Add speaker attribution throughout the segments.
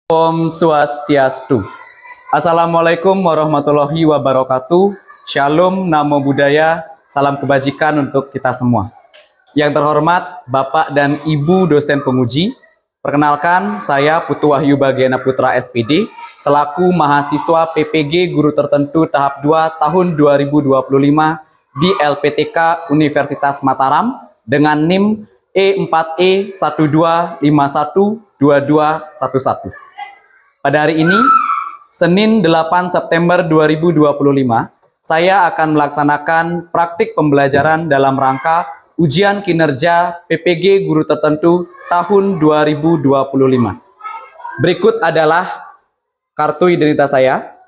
Speaker 1: Om Swastiastu. Assalamualaikum warahmatullahi wabarakatuh. Shalom, namo buddhaya, salam kebajikan untuk kita semua. Yang terhormat Bapak dan Ibu dosen penguji, perkenalkan saya Putu Wahyu Bagiana Putra SPD, selaku mahasiswa PPG Guru Tertentu tahap 2 tahun 2025 di LPTK Universitas Mataram dengan NIM E4E12512211. Pada hari ini, Senin 8 September 2025, saya akan melaksanakan praktik pembelajaran dalam rangka ujian kinerja PPG Guru Tertentu tahun 2025. Berikut adalah kartu identitas saya.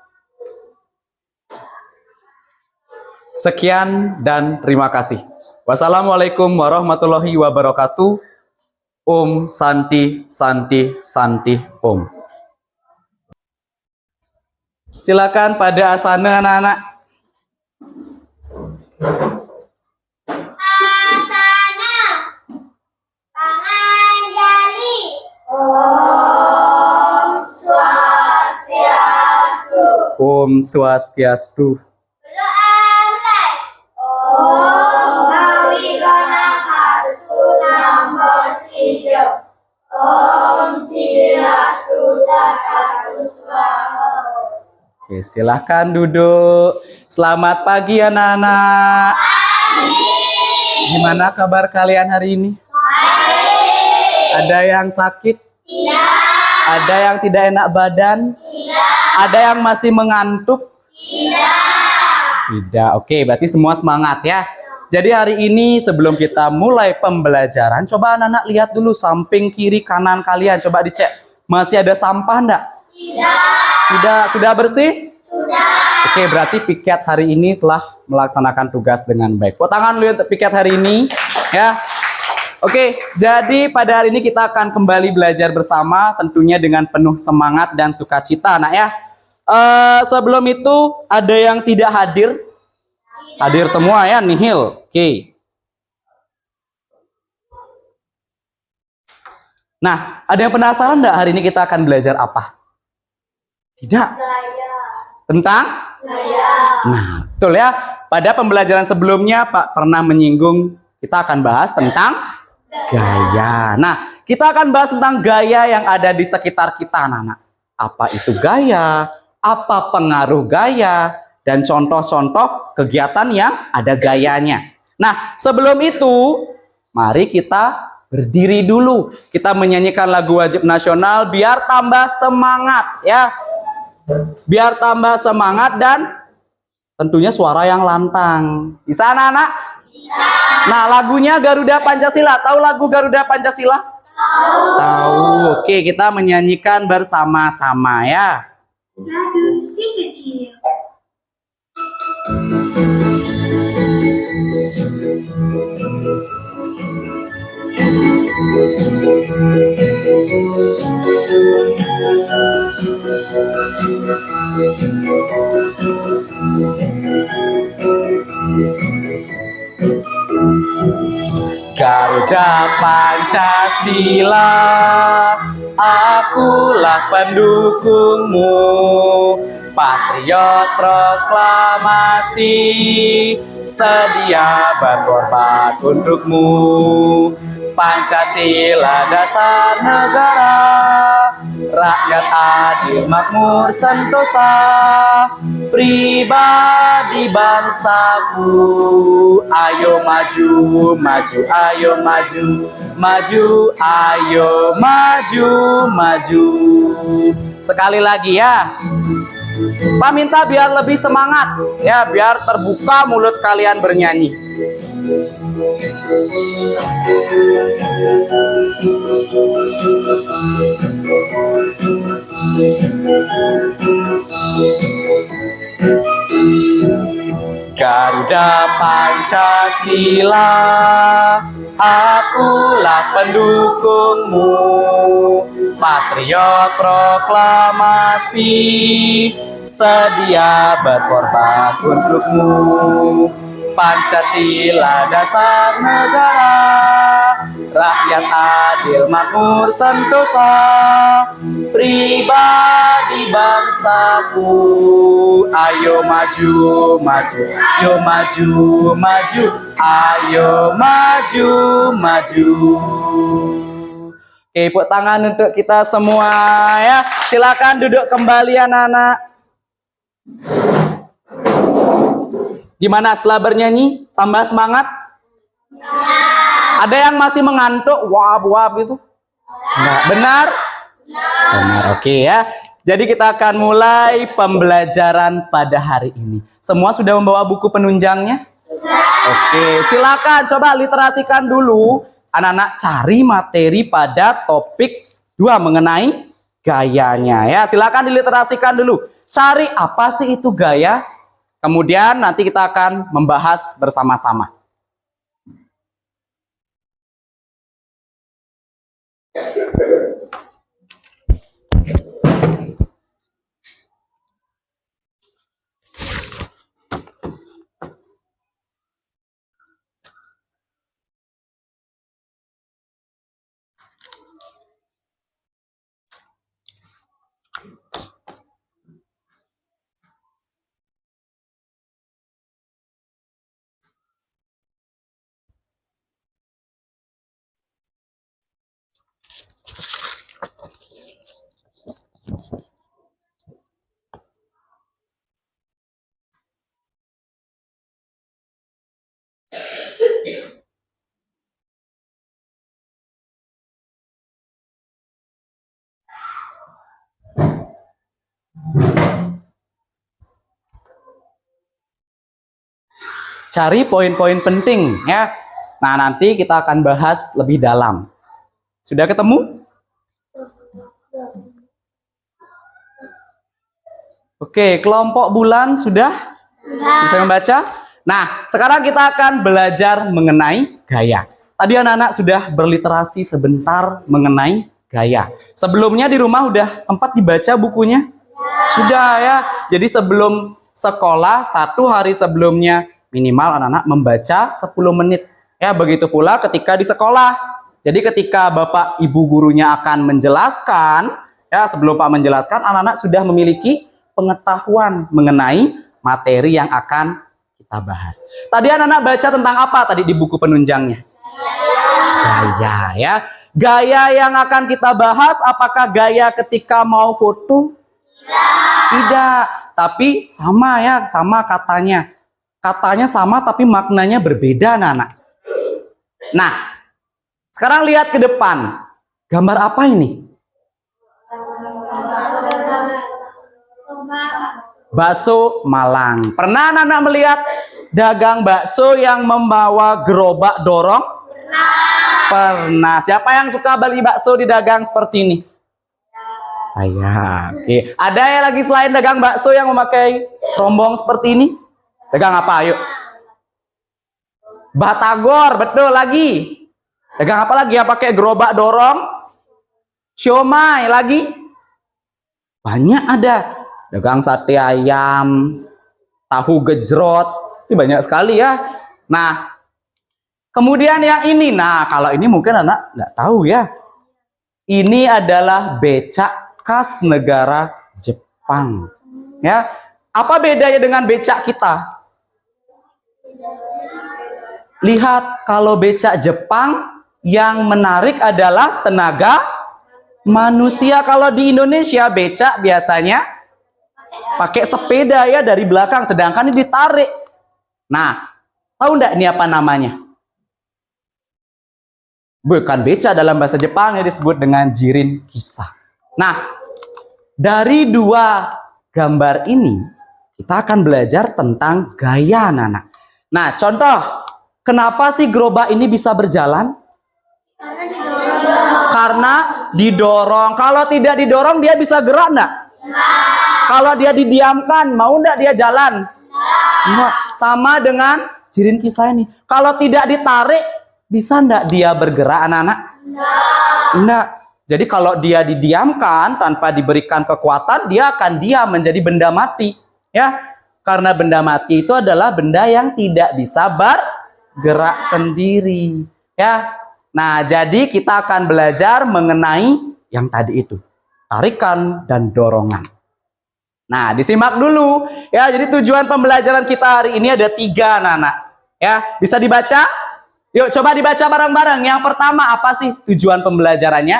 Speaker 1: Sekian dan terima kasih. Wassalamualaikum warahmatullahi wabarakatuh. Om Santi Santi Santi Om. Silakan pada asana anak-anak.
Speaker 2: Asana Panganjali. Om Swastiastu.
Speaker 1: Om Swastiastu.
Speaker 2: Berdoa mulai. Om Awigana Hastu Namo Siddho. Om Siddhastu Tatastu Swaha.
Speaker 1: Oke, silahkan duduk. Selamat pagi anak-anak. Gimana kabar kalian hari ini? Ada yang sakit?
Speaker 2: Tidak.
Speaker 1: Ada yang tidak enak badan?
Speaker 2: Tidak.
Speaker 1: Ada yang masih mengantuk?
Speaker 2: Tidak.
Speaker 1: Tidak. Oke, berarti semua semangat ya. Jadi hari ini sebelum kita mulai pembelajaran, coba anak-anak lihat dulu samping kiri kanan kalian. Coba dicek. Masih ada sampah enggak?
Speaker 2: Tidak.
Speaker 1: Tidak. Sudah bersih?
Speaker 2: Sudah.
Speaker 1: Oke, berarti piket hari ini telah melaksanakan tugas dengan baik. Tepuk tangan dulu untuk piket hari ini, ya. Oke, jadi pada hari ini kita akan kembali belajar bersama, tentunya dengan penuh semangat dan sukacita, anak ya. Sebelum itu, ada yang tidak hadir? Hadir semua ya, nihil. Oke. Nah, ada yang penasaran enggak hari ini kita akan belajar apa? Tidak. Tentang? Nah, betul ya. Pada pembelajaran sebelumnya Pak pernah menyinggung kita akan bahas tentang gaya. Nah, kita akan bahas tentang gaya yang ada di sekitar kita, anak-anak. Apa itu gaya? Apa pengaruh gaya? Dan contoh-contoh kegiatan yang ada gayanya. Nah, sebelum itu, mari kita berdiri dulu. Kita menyanyikan lagu wajib nasional biar tambah semangat ya. Biar tambah semangat dan tentunya suara yang lantang. Bisa anak-anak? Bisa. Nah, lagunya Garuda Pancasila. Tahu lagu Garuda Pancasila? Tahu. Tahu. Oke, kita menyanyikan bersama-sama ya.
Speaker 2: Lagu si kecil.
Speaker 1: Garuda Pancasila, akulah pendukungmu, patriot proklamasi, sedia berkorban untukmu. Pancasila dasar negara, rakyat adil makmur sentosa, pribadi bangsaku. Ayo maju, maju, ayo maju, maju, ayo maju, maju. Sekali lagi ya. Pak minta biar lebih semangat ya, biar terbuka mulut kalian bernyanyi. Garuda Pancasila, akulah pendukungmu, patriot proklamasi, sedia berkorban untukmu. Pancasila dasar negara, rakyat adil makmur sentosa, pribadi bangsaku. Ayo maju, maju, ayo maju, maju, ayo maju, maju. Oke, tepuk tangan untuk kita semua ya. Silakan duduk kembali anak-anak. Gimana setelah bernyanyi? Tambah semangat? Ada yang masih mengantuk? Wap-wap gitu? Enggak. Benar? Benar. Oke ya. Jadi kita akan mulai pembelajaran pada hari ini. Semua sudah membawa buku penunjangnya? Oke, silakan coba literasikan dulu. Anak-anak cari materi pada topik 2 mengenai gayanya ya. Silakan diliterasikan dulu. Cari apa sih itu gaya? Kemudian nanti kita akan membahas bersama-sama. Cari poin-poin penting ya. Nah, nanti kita akan bahas lebih dalam. Sudah ketemu? Oke, kelompok bulan sudah? Selesai membaca? Nah, sekarang kita akan belajar mengenai gaya. Tadi anak-anak sudah berliterasi sebentar mengenai gaya. Sebelumnya di rumah udah sempat dibaca bukunya? Sudah ya. Jadi sebelum sekolah, 1 hari sebelumnya minimal anak-anak membaca 10 menit. Ya, begitu pula ketika di sekolah. Jadi ketika Bapak Ibu gurunya akan menjelaskan, ya sebelum Pak menjelaskan, anak-anak sudah memiliki pengetahuan mengenai materi yang akan kita bahas. Tadi anak-anak baca tentang apa tadi di buku penunjangnya? Gaya ya. Gaya yang akan kita bahas apakah gaya ketika mau foto? Tidak, tapi sama ya, sama katanya. Katanya sama tapi maknanya berbeda anak-anak. Nah, sekarang lihat ke depan. Gambar apa ini? Bakso Malang. Pernah anak-anak melihat dagang bakso yang membawa gerobak dorong? Pernah. Siapa yang suka beli bakso di dagang seperti ini? Saya. Oke. Ada yang lagi selain dagang bakso yang memakai rombong seperti ini? Dagang apa? Ayo. Batagor, betul lagi. Dagang apa lagi yang pakai gerobak dorong? Siomay lagi? Banyak ada. Dagang sate ayam, tahu gejrot. Ini banyak sekali ya. Nah, kemudian yang ini. Nah, kalau ini mungkin anak nggak tahu ya. Ini adalah becak khas negara Jepang. Ya. Apa bedanya dengan becak kita? Lihat, kalau becak Jepang yang menarik adalah tenaga manusia. Kalau di Indonesia becak biasanya pakai sepeda ya dari belakang, sedangkan ini ditarik. Nah, tahu enggak ini apa namanya? Bukan becak, dalam bahasa Jepang yang disebut dengan jirin kisah. Nah, dari 2 gambar ini kita akan belajar tentang gaya anak-anak. Nah, contoh, kenapa sih gerobak ini bisa berjalan? Karena didorong. Kalau tidak didorong dia bisa gerak enggak? Kalau dia didiamkan, mau enggak dia jalan? Enggak. Sama dengan jirin kisah ini. Kalau tidak ditarik, bisa enggak dia bergerak anak-anak? Enggak. Jadi kalau dia didiamkan tanpa diberikan kekuatan, dia akan diam menjadi benda mati. Ya. Karena benda mati itu adalah benda yang tidak bisa bergerak sendiri. Ya. Nah, jadi kita akan belajar mengenai yang tadi itu. Tarikan dan dorongan. Nah, disimak dulu. Ya, jadi tujuan pembelajaran kita hari ini ada 3, anak-anak. Ya, bisa dibaca? Yuk, coba dibaca bareng-bareng. Yang pertama, apa sih tujuan pembelajarannya?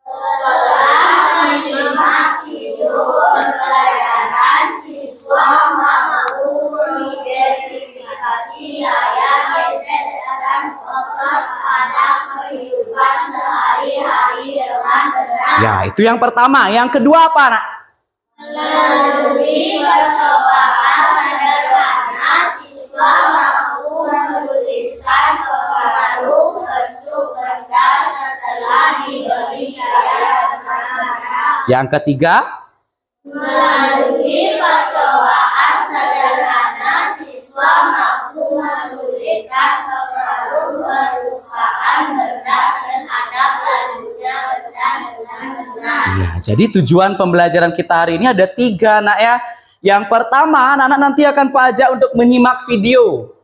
Speaker 2: Setelah menyimak video pembelajaran, siswa mampu mengidentifikasi gaya, geser, dan otot pada kehidupan sehari-hari dengan benar.
Speaker 1: Ya, itu yang pertama. Yang kedua apa, Nak?
Speaker 2: Melalui percobaan sederhana, siswa mampu menuliskan pengaruh bentuk benda setelah diberi gaya benar.
Speaker 1: Yang ketiga?
Speaker 2: Melalui percobaan sederhana, siswa mampu menuliskan pengaruh permukaan benda terhadap lajunya benda dengan benar.
Speaker 1: Ya, jadi tujuan pembelajaran kita hari ini ada 3, Nak ya. Yang pertama, anak-anak nanti akan Pak ajak untuk menyimak video.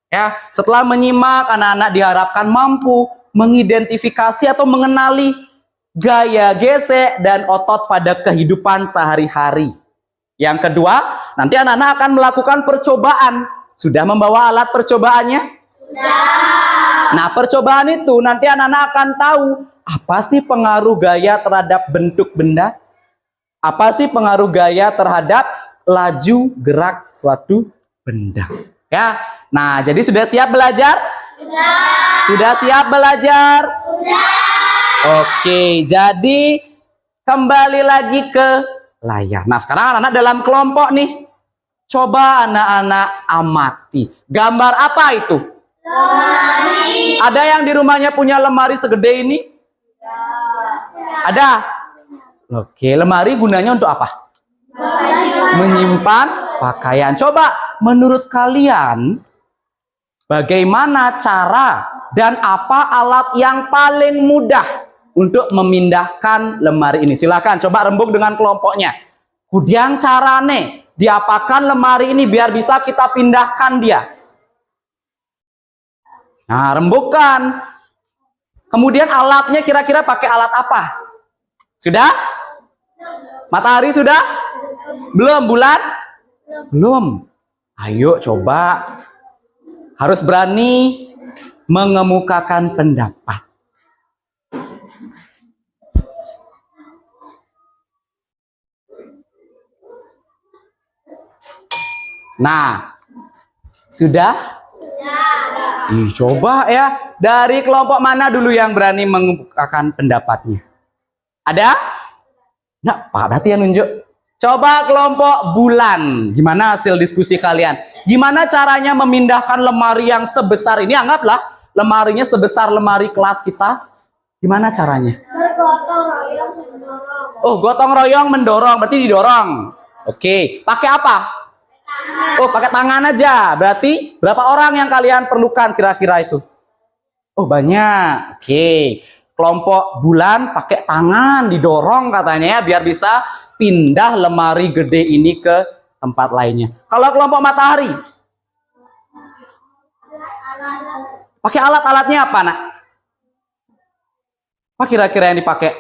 Speaker 1: Ya, setelah menyimak, anak-anak diharapkan mampu mengidentifikasi atau mengenali gaya, gesek, dan otot pada kehidupan sehari-hari. Yang kedua, nanti anak-anak akan melakukan percobaan. Sudah membawa alat percobaannya?
Speaker 2: Sudah.
Speaker 1: Nah, percobaan itu nanti anak-anak akan tahu apa sih pengaruh gaya terhadap bentuk benda? Apa sih pengaruh gaya terhadap laju gerak suatu benda? Ya. Nah, jadi sudah siap belajar?
Speaker 2: Sudah.
Speaker 1: Sudah siap belajar?
Speaker 2: Sudah.
Speaker 1: Oke, jadi kembali lagi ke layar. Nah, sekarang anak-anak dalam kelompok nih. Coba anak-anak amati. Gambar apa itu?
Speaker 2: Lemari.
Speaker 1: Ada yang di rumahnya punya lemari segede ini? Ada? Oke, lemari gunanya untuk apa? Menyimpan pakaian. Coba menurut kalian bagaimana cara dan apa alat yang paling mudah untuk memindahkan lemari ini? Silakan coba rembuk dengan kelompoknya. Kudiang carane diapakan lemari ini biar bisa kita pindahkan dia. Nah, rembukkan. Kemudian alatnya kira-kira pakai alat apa? Sudah? Matahari sudah? Belum? Bulan? Belum. Ayo coba. Harus berani mengemukakan pendapat. Nah, sudah? Coba ya. Dari kelompok mana dulu yang berani mengemukakan pendapatnya? Ada? Nggak, Pak berarti yang nunjuk. Coba kelompok bulan. Gimana hasil diskusi kalian? Gimana caranya memindahkan lemari yang sebesar ini? Anggaplah lemarinya sebesar lemari kelas kita. Gimana caranya?
Speaker 2: Bergotong royong mendorong.
Speaker 1: Oh, gotong royong mendorong. Berarti didorong. Oke. Pakai apa? Oh, pakai tangan aja. Berarti berapa orang yang kalian perlukan kira-kira itu? Oh, banyak. Oke. Kelompok bulan pakai tangan didorong katanya ya biar bisa pindah lemari gede ini ke tempat lainnya. Kalau kelompok matahari pakai alat-alatnya apa, Nak? Apa kira-kira yang dipakai?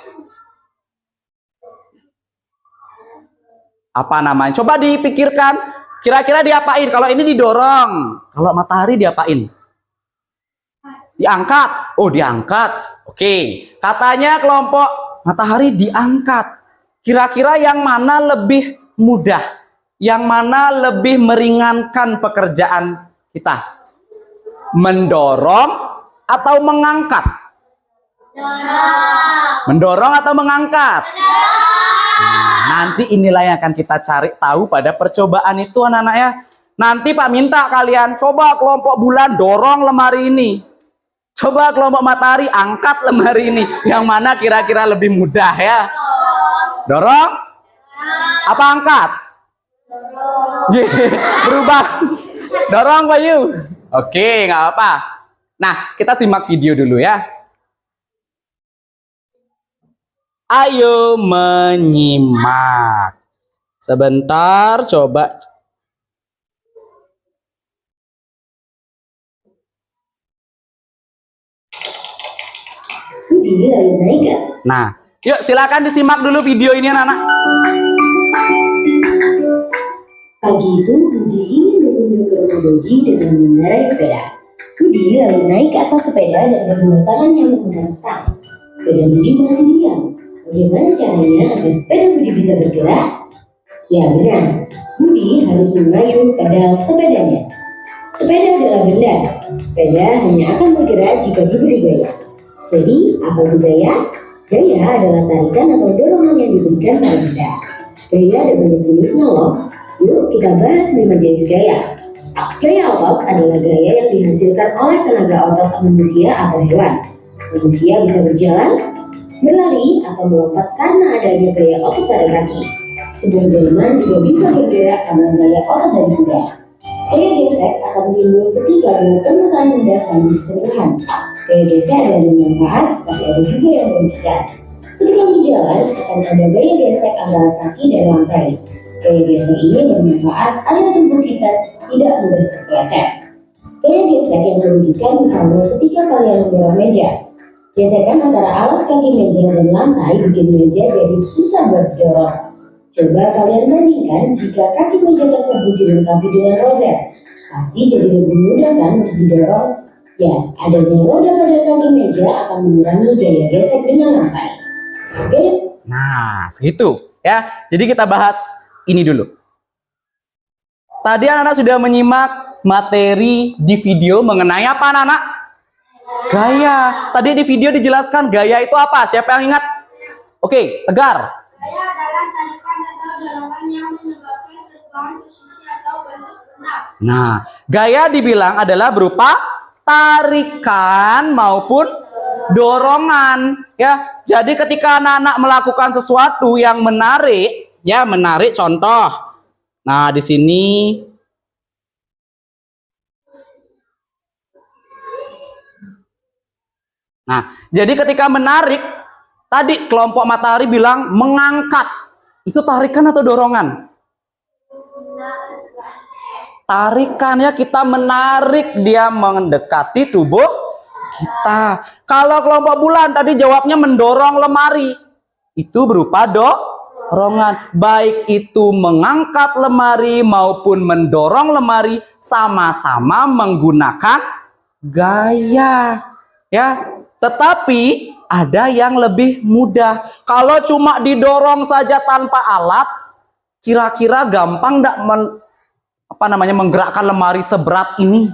Speaker 1: Apa namanya? Coba dipikirkan. Kira-kira diapain? Kalau ini didorong. Kalau matahari diapain? Diangkat. Oh, diangkat. Oke. Katanya kelompok matahari diangkat. Kira-kira yang mana lebih mudah? Yang mana lebih meringankan pekerjaan kita? Mendorong atau mengangkat? Mendorong atau mengangkat? Nanti inilah yang akan kita cari tahu pada percobaan itu, anak-anak ya. Nanti Pak minta kalian coba kelompok bulan dorong lemari ini. Coba kelompok matahari angkat lemari ini. Yang mana kira-kira lebih mudah ya? Dorong? Apa angkat? Berubah. Dorong Pak Yu. Oke, nggak apa-apa. Nah, kita simak video dulu ya. Ayo menyimak. Sebentar, coba
Speaker 3: Budi lalu naik ke.
Speaker 1: Nah, yuk silakan disimak dulu video ini anak-anak.
Speaker 3: Pagi itu Budi ingin berkunjung ke rumah Dodi dengan mengendarai sepeda. Budi lalu naik ke atas sepeda dan kedua tangannya memegang stang. Sepeda Budi masih diam. Bagaimana caranya agar sepeda Budi bisa bergerak? Ya benar, Budi harus mengayuh pedal sepedanya. Sepeda adalah benda. Sepeda hanya akan bergerak jika diberi gaya. Jadi, apa itu gaya? Gaya adalah tarikan atau dorongan yang diberikan pada benda. Gaya ada banyak jenisnya loh. Yuk kita bahas 5 jenis gaya. Gaya otot adalah gaya yang dihasilkan oleh tenaga otot manusia atau hewan. Manusia bisa berjalan, berlari, atau melompat karena adanya gaya otot pada kaki. Sebuah delman juga bisa bergerak karena gaya otot dari kuda. Gaya gesek akan timbul ketika dua permukaan benda saling bersentuhan. Gaya gesek ada yang bermanfaat, tapi ada juga yang merugikan. Ketika berjalan, akan ada gaya gesek antara kaki dan lantai. Gaya gesek ini bermanfaat agar tubuh kita tidak mudah terpeleset. Gaya gesek yang merugikan misalnya ketika kalian mendorong meja. Gesekan antara alas kaki meja dan lantai bikin meja jadi susah berdorong. Coba kalian bandingkan jika kaki meja tersebut dilengkapi dengan roda. Pasti jadi lebih mudah kan untuk didorong? Ya, adanya roda pada kaki meja akan mengurangi gaya gesek dengan lantai. Oke?
Speaker 1: Nah, segitu ya. Jadi kita bahas ini dulu. Tadi anak-anak sudah menyimak materi di video mengenai apa anak-anak? Gaya. Tadi di video dijelaskan gaya itu apa? Siapa yang ingat? Oke, Tegar.
Speaker 2: Gaya adalah tarikan atau dorongan yang menyebabkan perubahan posisi atau bentuk benda.
Speaker 1: Nah, gaya dibilang adalah berupa tarikan maupun dorongan ya. Jadi ketika anak-anak melakukan sesuatu yang menarik, ya menarik contoh. Nah, di sini nah, jadi ketika menarik, tadi kelompok matahari bilang mengangkat. Itu tarikan atau dorongan? Tarikan ya, kita menarik dia mendekati tubuh kita. Kalau kelompok bulan tadi jawabnya mendorong lemari. Itu berupa dorongan. Baik itu mengangkat lemari maupun mendorong lemari sama-sama menggunakan gaya. Ya, tetapi ada yang lebih mudah. Kalau cuma didorong saja tanpa alat, kira-kira gampang enggak menggerakkan lemari seberat ini?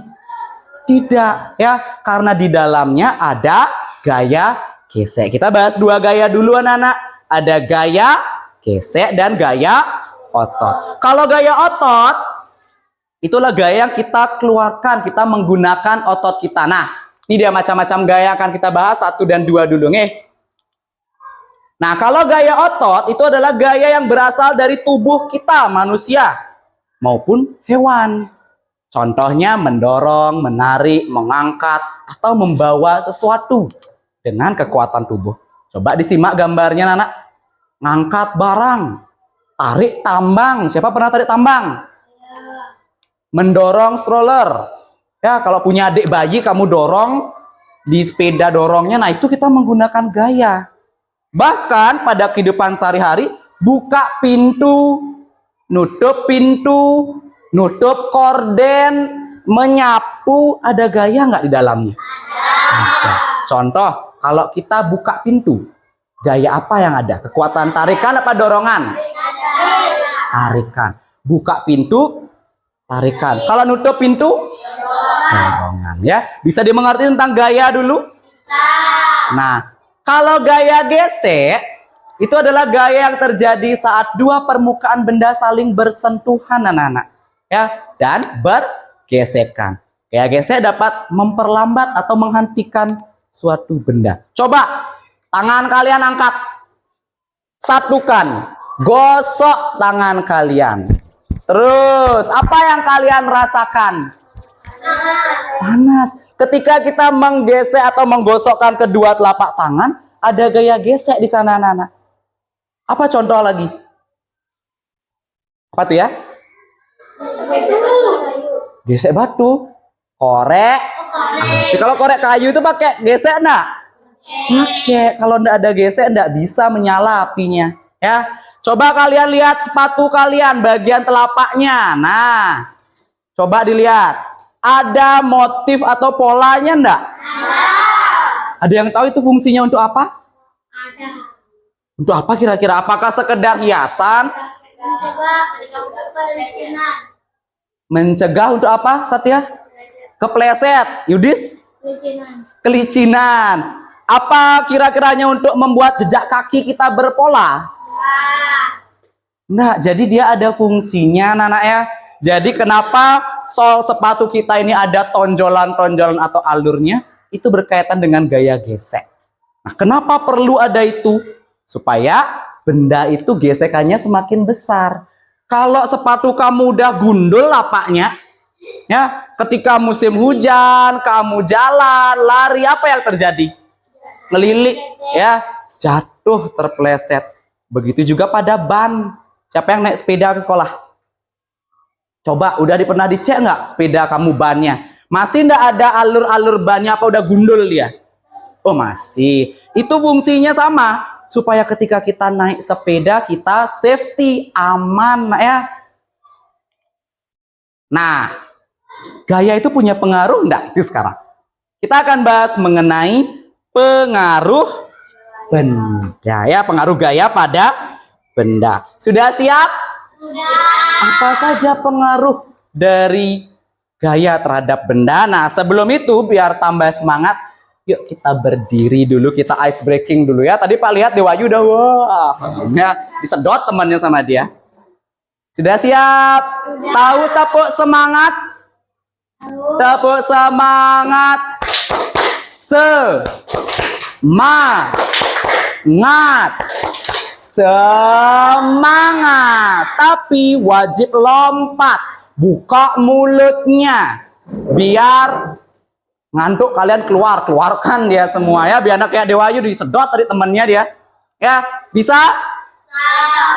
Speaker 1: Tidak, ya, karena di dalamnya ada gaya gesek. Kita bahas dua gaya dulu anak-anak. Ada gaya gesek dan gaya otot. Kalau gaya otot, itulah gaya yang kita keluarkan, kita menggunakan otot kita. Nah, ini dia macam-macam gaya akan kita bahas 1 dan 2 dulu nih. Nah, kalau gaya otot itu adalah gaya yang berasal dari tubuh kita manusia maupun hewan. Contohnya mendorong, menarik, mengangkat atau membawa sesuatu dengan kekuatan tubuh. Coba disimak gambarnya anak. Ngangkat barang, tarik tambang. Siapa pernah tarik tambang? Mendorong stroller. Ya, kalau punya adik bayi kamu dorong di sepeda dorongnya, nah itu kita menggunakan gaya. Bahkan pada kehidupan sehari-hari, buka pintu, nutup korden, menyapu, ada gaya nggak di dalamnya? Ada. Contoh, kalau kita buka pintu, gaya apa yang ada? Kekuatan tarikan apa dorongan? Tarikan. Buka pintu, tarikan. Kalau nutup pintu, dorongan. Ya, bisa dimengerti tentang gaya dulu? Bisa. Nah, kalau gaya gesek itu adalah gaya yang terjadi saat dua permukaan benda saling bersentuhan anak-anak, ya, dan bergesekan. Gaya gesek dapat memperlambat atau menghentikan suatu benda. Coba tangan kalian angkat, satukan, gosok tangan kalian. Terus apa yang kalian rasakan? Panas. Ketika kita menggesek atau menggosokkan kedua telapak tangan, ada gaya gesek di sana anak-anak. Apa contoh lagi? Apa tuh ya? Gesek batu, korek. Kalau korek kayu itu pakai gesek enggak? Pakai. Kalau ndak ada gesek ndak bisa menyala apinya. Ya, coba kalian lihat sepatu kalian bagian telapaknya. Nah, coba dilihat. Ada motif atau polanya ndak? Ada yang tahu itu fungsinya untuk apa?
Speaker 2: Ada.
Speaker 1: Untuk apa kira-kira? Apakah sekedar hiasan?
Speaker 2: Pelicinan.
Speaker 1: Mencegah untuk apa, Satya? Kepleset. Yudis?
Speaker 2: Pelicinan.
Speaker 1: Kelicinan. Apa kira-kiranya untuk membuat jejak kaki kita berpola? Nah, jadi dia ada fungsinya, anak ya. Jadi kenapa sol sepatu kita ini ada tonjolan-tonjolan atau alurnya? Itu berkaitan dengan gaya gesek. Nah, kenapa perlu ada itu? Supaya benda itu gesekannya semakin besar. Kalau sepatu kamu udah gundul lapaknya, ya, ketika musim hujan, kamu jalan, lari, apa yang terjadi? Ngelilik, ya, jatuh, terpleset. Begitu juga pada ban. Siapa yang naik sepeda ke sekolah? Coba, udah pernah dicek nggak sepeda kamu bannya? Masih nggak ada alur-alur bannya apa udah gundul dia? Oh masih. Itu fungsinya sama. Supaya ketika kita naik sepeda kita safety, aman ya. Nah, gaya itu punya pengaruh enggak? Itu sekarang. Kita akan bahas mengenai pengaruh benda ya, pengaruh gaya pada benda. Sudah siap?
Speaker 2: Sudah.
Speaker 1: Apa saja pengaruh dari gaya terhadap benda? Nah, sebelum itu biar tambah semangat, yuk kita berdiri dulu, kita ice breaking dulu ya. Tadi Pak lihat Dewayu udah wah, ya, disedot temannya sama dia. Sudah siap? Sudah. Tahu tepuk semangat? Tepuk semangat. Semangat. Semangat. Tapi wajib lompat. Buka mulutnya. Biar ngantuk kalian keluarkan dia semua ya. Biar anak kayak Dewayu disedot tadi temannya dia. Ya, bisa?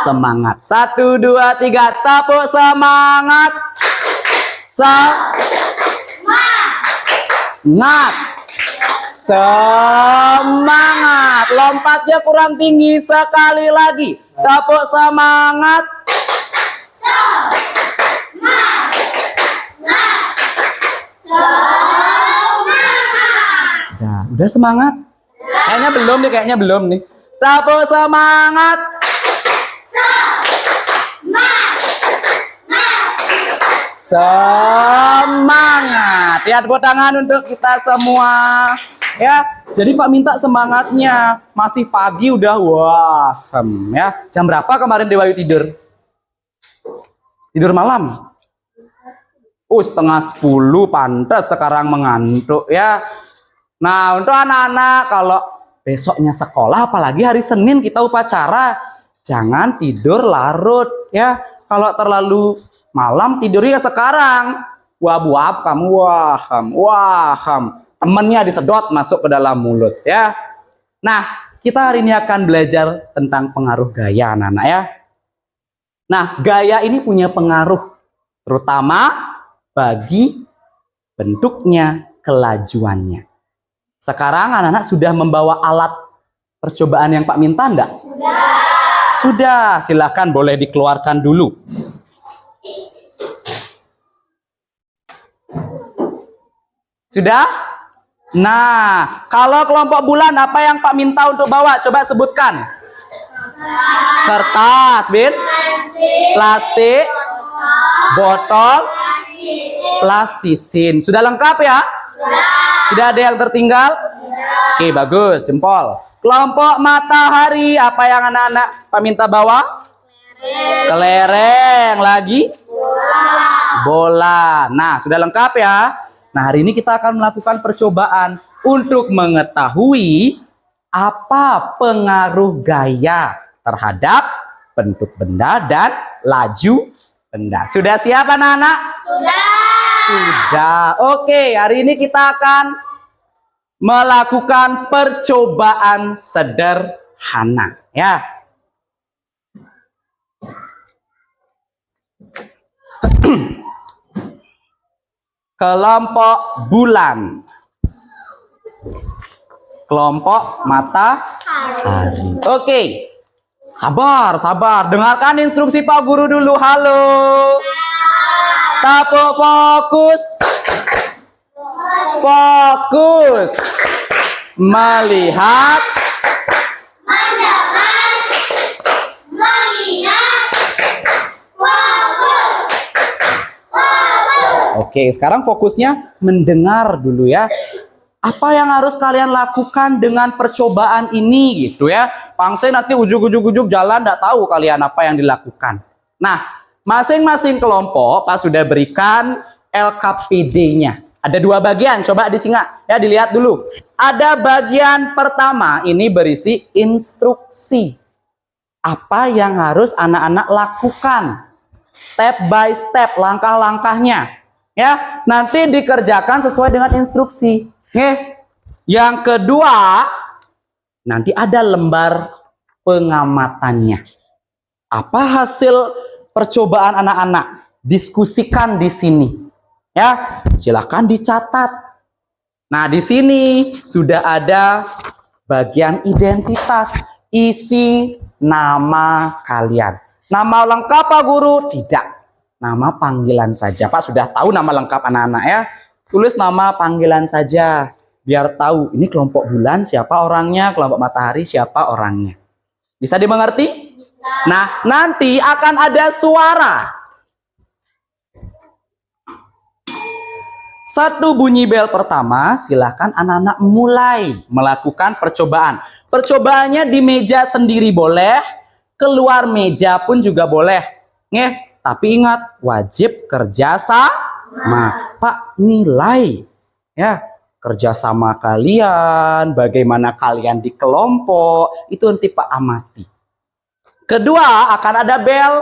Speaker 1: Semangat. 1, 2, 3. Tepuk semangat. Semangat. Semangat. Lompatnya kurang tinggi sekali lagi. Tepuk semangat. Udah semangat? Kayaknya belum nih. Tepuk semangat. Semangat. Ya, tepuk tangan untuk kita semua. Ya, jadi Pak minta semangatnya. Masih pagi udah wah. Ya, jam berapa kemarin Dewayu tidur? Tidur malam? 9:30, pantas sekarang mengantuk ya. Nah, untuk anak-anak kalau besoknya sekolah, apalagi hari Senin kita upacara, jangan tidur larut ya. Kalau terlalu malam tidurnya sekarang. Wah, kamu waham. Temennya disedot masuk ke dalam mulut ya. Nah, kita hari ini akan belajar tentang pengaruh gaya anak-anak ya. Nah, gaya ini punya pengaruh terutama bagi bentuknya, kelajuannya. Sekarang anak-anak sudah membawa alat percobaan yang Pak minta enggak? Sudah, silahkan boleh dikeluarkan dulu. Sudah? Nah, kalau kelompok bulan apa yang Pak minta untuk bawa? Coba sebutkan. Kertas, Bin. Plastik. Botol. Plastisin. Sudah lengkap ya? Tidak ada yang tertinggal? Oke, bagus, jempol. Kelompok matahari, apa yang anak-anak Pak minta bawa? Kelereng. Lagi? Bola. Nah, sudah lengkap ya? Nah, hari ini kita akan melakukan percobaan untuk mengetahui apa pengaruh gaya terhadap bentuk benda dan laju benda. Sudah siap anak-anak? Sudah. Oke, hari ini kita akan melakukan percobaan sederhana ya. Kelompok bulan. kelompok matahari. Oke. Sabar, sabar. Dengarkan instruksi Pak Guru dulu. Halo. Tapuk fokus. Fokus. Melihat. Oke, sekarang fokusnya mendengar dulu ya. Apa yang harus kalian lakukan dengan percobaan ini gitu ya. Pangse nanti ujuk-ujuk jalan nggak tahu kalian apa yang dilakukan. Nah, masing-masing kelompok Pak sudah berikan LKPD-nya. Ada 2 bagian, coba disingkat ya, dilihat dulu. Ada bagian pertama ini berisi instruksi. Apa yang harus anak-anak lakukan? Step by step, langkah-langkahnya. Ya, nanti dikerjakan sesuai dengan instruksi. Nih, yang kedua, nanti ada lembar pengamatannya. Apa hasil percobaan anak-anak? Diskusikan di sini. Ya, silakan dicatat. Nah, di sini sudah ada bagian identitas, isi nama kalian. Nama lengkap Pak Guru? Tidak. Nama panggilan saja. Pak sudah tahu nama lengkap anak-anak ya. Tulis nama panggilan saja. Biar tahu ini kelompok bulan siapa orangnya, kelompok matahari siapa orangnya. Bisa dimengerti? Bisa. Nah, nanti akan ada suara. Satu bunyi bel pertama, silahkan anak-anak mulai melakukan percobaan. Percobaannya di meja sendiri boleh, keluar meja pun juga boleh. Nih. Tapi ingat, wajib kerjasama. Pak, nilai ya kerjasama kalian, bagaimana kalian di kelompok, itu nanti Pak amati. Kedua, akan ada bel.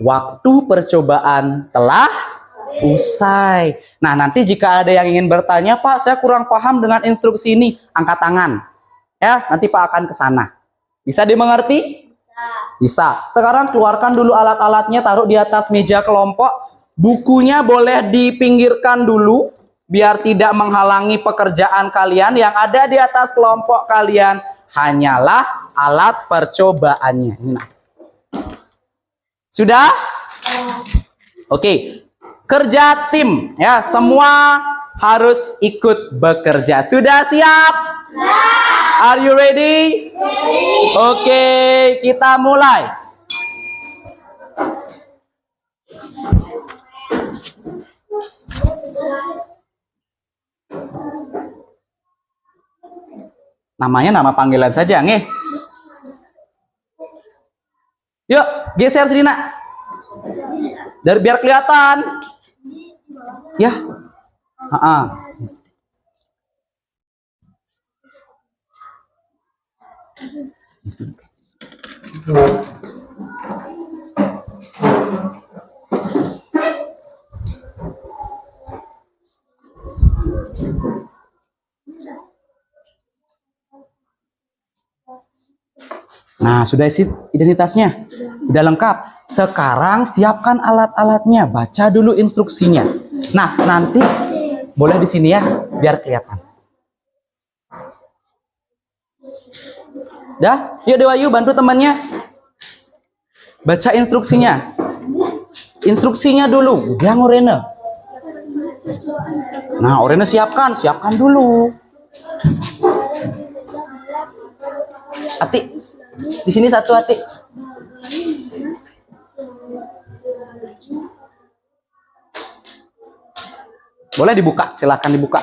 Speaker 1: Waktu percobaan telah usai. Nah, nanti jika ada yang ingin bertanya, Pak, saya kurang paham dengan instruksi ini, angkat tangan. Ya, nanti Pak akan ke sana. Bisa dimengerti? Bisa. Sekarang keluarkan dulu alat-alatnya, taruh di atas meja kelompok. Bukunya boleh dipinggirkan dulu, biar tidak menghalangi pekerjaan kalian. Yang ada di atas kelompok kalian hanyalah alat percobaannya. Nah. Sudah? Oke. Kerja tim ya, semua harus ikut bekerja. Sudah siap? Are you ready? Oke, kita mulai. Namanya nama panggilan saja, nge. Yuk, geser sini, Nak. Biar kelihatan. Ya. Nah, sudah isi identitasnya, udah lengkap. Sekarang siapkan alat-alatnya, baca dulu instruksinya. Nah, nanti boleh di sini ya, biar kelihatan. Dah, yuk Dewayu bantu temannya. Baca instruksinya. Instruksinya dulu, udah Orene. Nah, Orene siapkan dulu. Ati, di sini satu Ati. Boleh dibuka, silakan dibuka.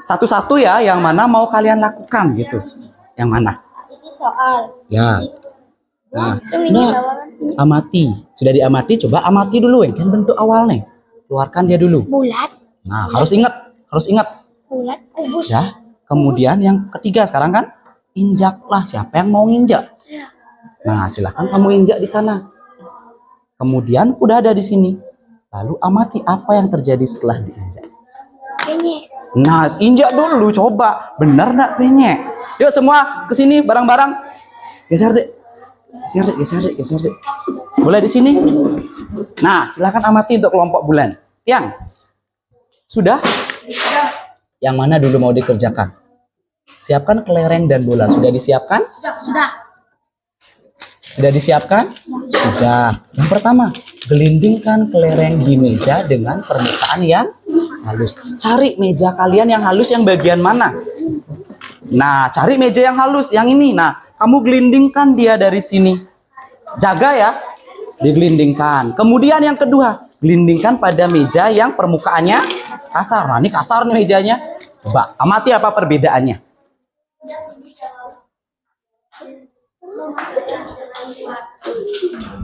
Speaker 1: Satu-satu ya, yang mana mau kalian lakukan gitu. Yang mana?
Speaker 2: Ini soal.
Speaker 1: Ya. Nah, amati. Sudah diamati, coba amati dulu kan bentuk awalnya. Keluarkan dia dulu.
Speaker 2: Bulat.
Speaker 1: Nah, harus ingat.
Speaker 2: Bulat, kubus.
Speaker 1: Ya. Kemudian yang ketiga sekarang kan injaklah, siapa yang mau nginjak. Nah, silahkan kamu injak di sana. Kemudian udah ada di sini. Lalu amati apa yang terjadi setelah diinjak.
Speaker 2: Penyek.
Speaker 1: Nah, injak dulu coba. Benar enggak penyek? Yuk semua ke sini bareng-bareng. Geser deh. Geser deh. Boleh di sini. Nah, silahkan amati untuk kelompok bulan. Tiang. Sudah? Yang mana dulu mau dikerjakan? Siapkan kelereng dan bola. Sudah disiapkan?
Speaker 2: Sudah.
Speaker 1: Sudah disiapkan? Sudah. Yang pertama, gelindingkan kelereng di meja dengan permukaan yang halus. Cari meja kalian yang halus yang bagian mana? Nah, cari meja yang halus, yang ini. Nah, kamu gelindingkan dia dari sini. Jaga ya, digelindingkan. Kemudian yang kedua, gelindingkan pada meja yang permukaannya kasar. Nah, ini kasar nih mejanya. Coba, amati apa perbedaannya.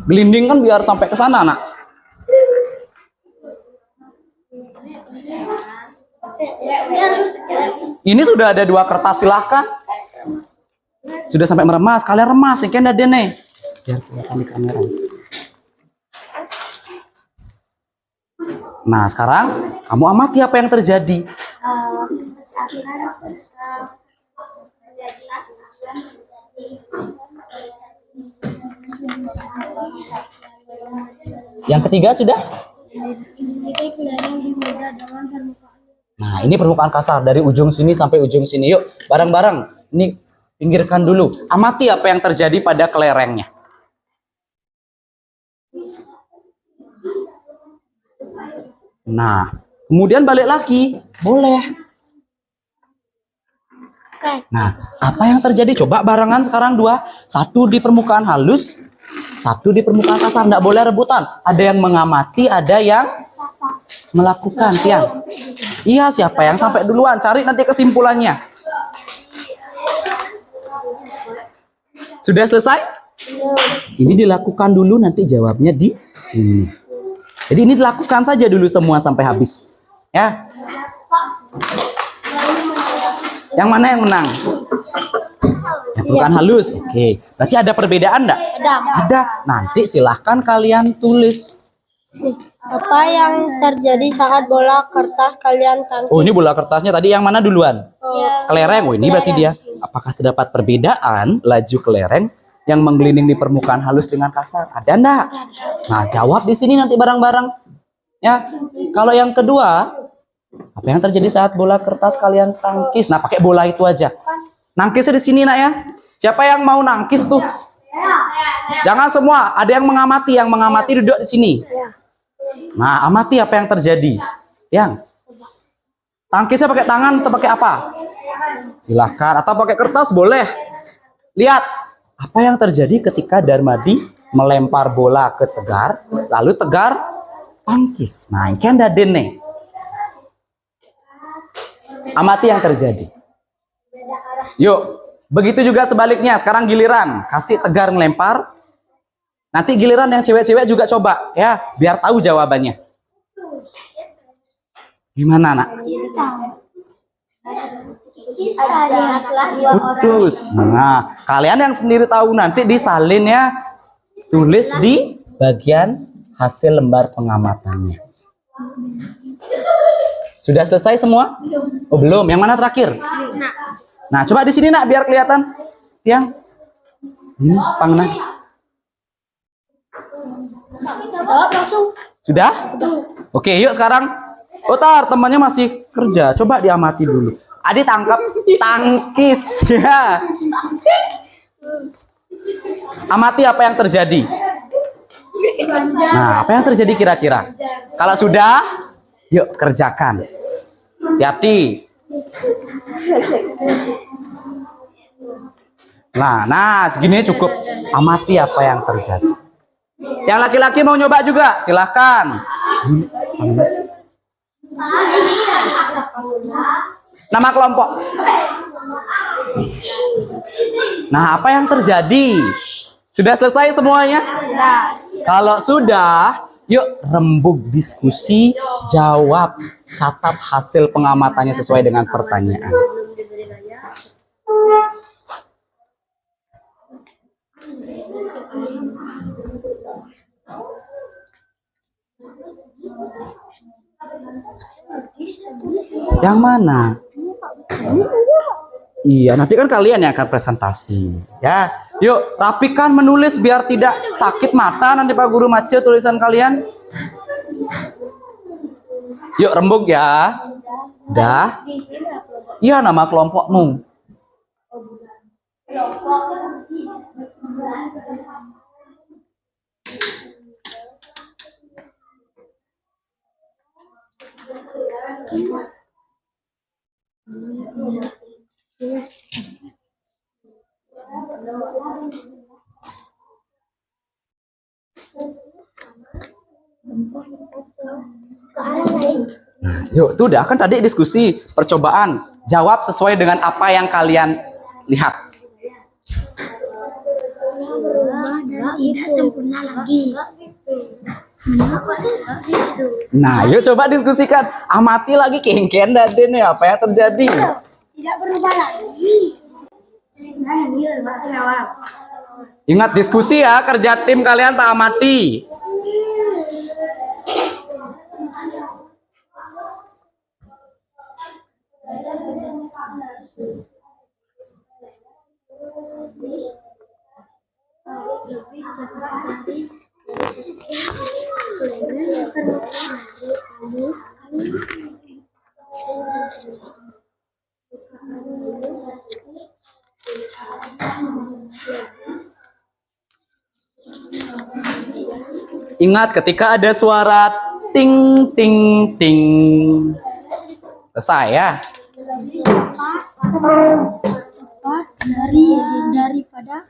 Speaker 1: Gelindingkan biar sampai ke sana, nak. Ini sudah ada 2 kertas, silahkan. Sudah sampai meremas, kalian remas, ini kan ada nih. Biar kelihatan di kamera. Nah, sekarang kamu amati apa yang terjadi. Yang ketiga sudah? Nah, ini permukaan kasar dari ujung sini sampai ujung sini. Yuk, bareng-bareng. Ini pinggirkan dulu. Amati apa yang terjadi pada kelerengnya. Nah, kemudian balik lagi. Boleh. Nah, apa yang terjadi? Coba barengan sekarang 2. 1 di permukaan halus, 1 di permukaan kasar. Nggak boleh rebutan. Ada yang mengamati, ada yang melakukan. Tiang. Iya, siapa yang sampai duluan? Cari nanti kesimpulannya. Sudah selesai? Ini dilakukan dulu, nanti jawabnya di sini. Jadi ini dilakukan saja dulu semua sampai habis. Ya. Yang mana yang menang? Yang bukan halus. Oke. Berarti ada perbedaan enggak? Ada. Nanti silahkan kalian tulis.
Speaker 2: Apa yang terjadi saat bola kertas kalian tangkis?
Speaker 1: Oh, ini bola kertasnya tadi yang mana duluan? Kelereng. Oh, ini berarti dia. Apakah terdapat perbedaan laju kelereng yang menggelinding di permukaan halus dengan kasar? Ada enggak? Nah, jawab di sini nanti bareng-bareng. Ya. Kalau yang kedua, apa yang terjadi saat bola kertas kalian tangkis? Nah, pakai bola itu aja. Nangkisnya di sini, nak ya. Siapa yang mau nangkis tuh? Jangan semua. Ada yang mengamati. Yang mengamati duduk di sini. Nah, amati apa yang terjadi. Yang tangkisnya pakai tangan atau pakai apa? Silahkan. Atau pakai kertas boleh. Lihat apa yang terjadi ketika Darmadi melempar bola ke Tegar, lalu Tegar tangkis. Nah, ini kan ada nih. Amati yang terjadi. Yuk, begitu juga sebaliknya. Sekarang giliran kasih Tegar ngelempar. Nanti giliran yang cewek-cewek juga coba ya, biar tahu jawabannya. Gimana, nak? Putus. Nah, kalian yang sendiri tahu nanti disalin ya. Tulis di bagian hasil lembar pengamatannya. Sudah selesai semua? Oh, belum. Yang mana terakhir? Nah, coba di sini, nak, biar kelihatan. Tiang. Ini panganan. Sudah? Oke, yuk sekarang. Otar, temannya masih kerja. Coba diamati dulu. Adi tangkap tangkis ya. Amati apa yang terjadi. Nah, apa yang terjadi kira-kira? Kalau sudah, yuk kerjakan. Hati-hati. Nah, segini cukup. Amati apa yang terjadi. Yang laki-laki mau nyoba juga, silahkan. Nama kelompok. Nah, apa yang terjadi? Sudah selesai semuanya? Kalau sudah, yuk rembuk diskusi, jawab, catat hasil pengamatannya sesuai dengan pertanyaan. Yang mana? Iya, nanti kan kalian yang akan presentasi. Ya, yuk rapikan menulis biar tidak sakit mata nanti Pak Guru Mace tulisan kalian. Yuk rembuk ya. Udah?
Speaker 2: Di sini lah kelompok.
Speaker 1: Iya, nama kelompokmu.
Speaker 2: Kelompok. Ke arah lain.
Speaker 1: Yuk, tuh udah kan tadi diskusi, percobaan. Jawab sesuai dengan apa yang kalian lihat.
Speaker 2: Berubah dan tidak sempurna lagi.
Speaker 1: Nah, yuk coba diskusikan. Amati lagi kengken Daden ya, apa yang terjadi?
Speaker 2: Tidak berubah lagi.
Speaker 1: Ingat diskusi ya, kerja tim kalian Pak amati. Ingat ketika ada suara ting ting ting. Selesai ya.
Speaker 2: Daripada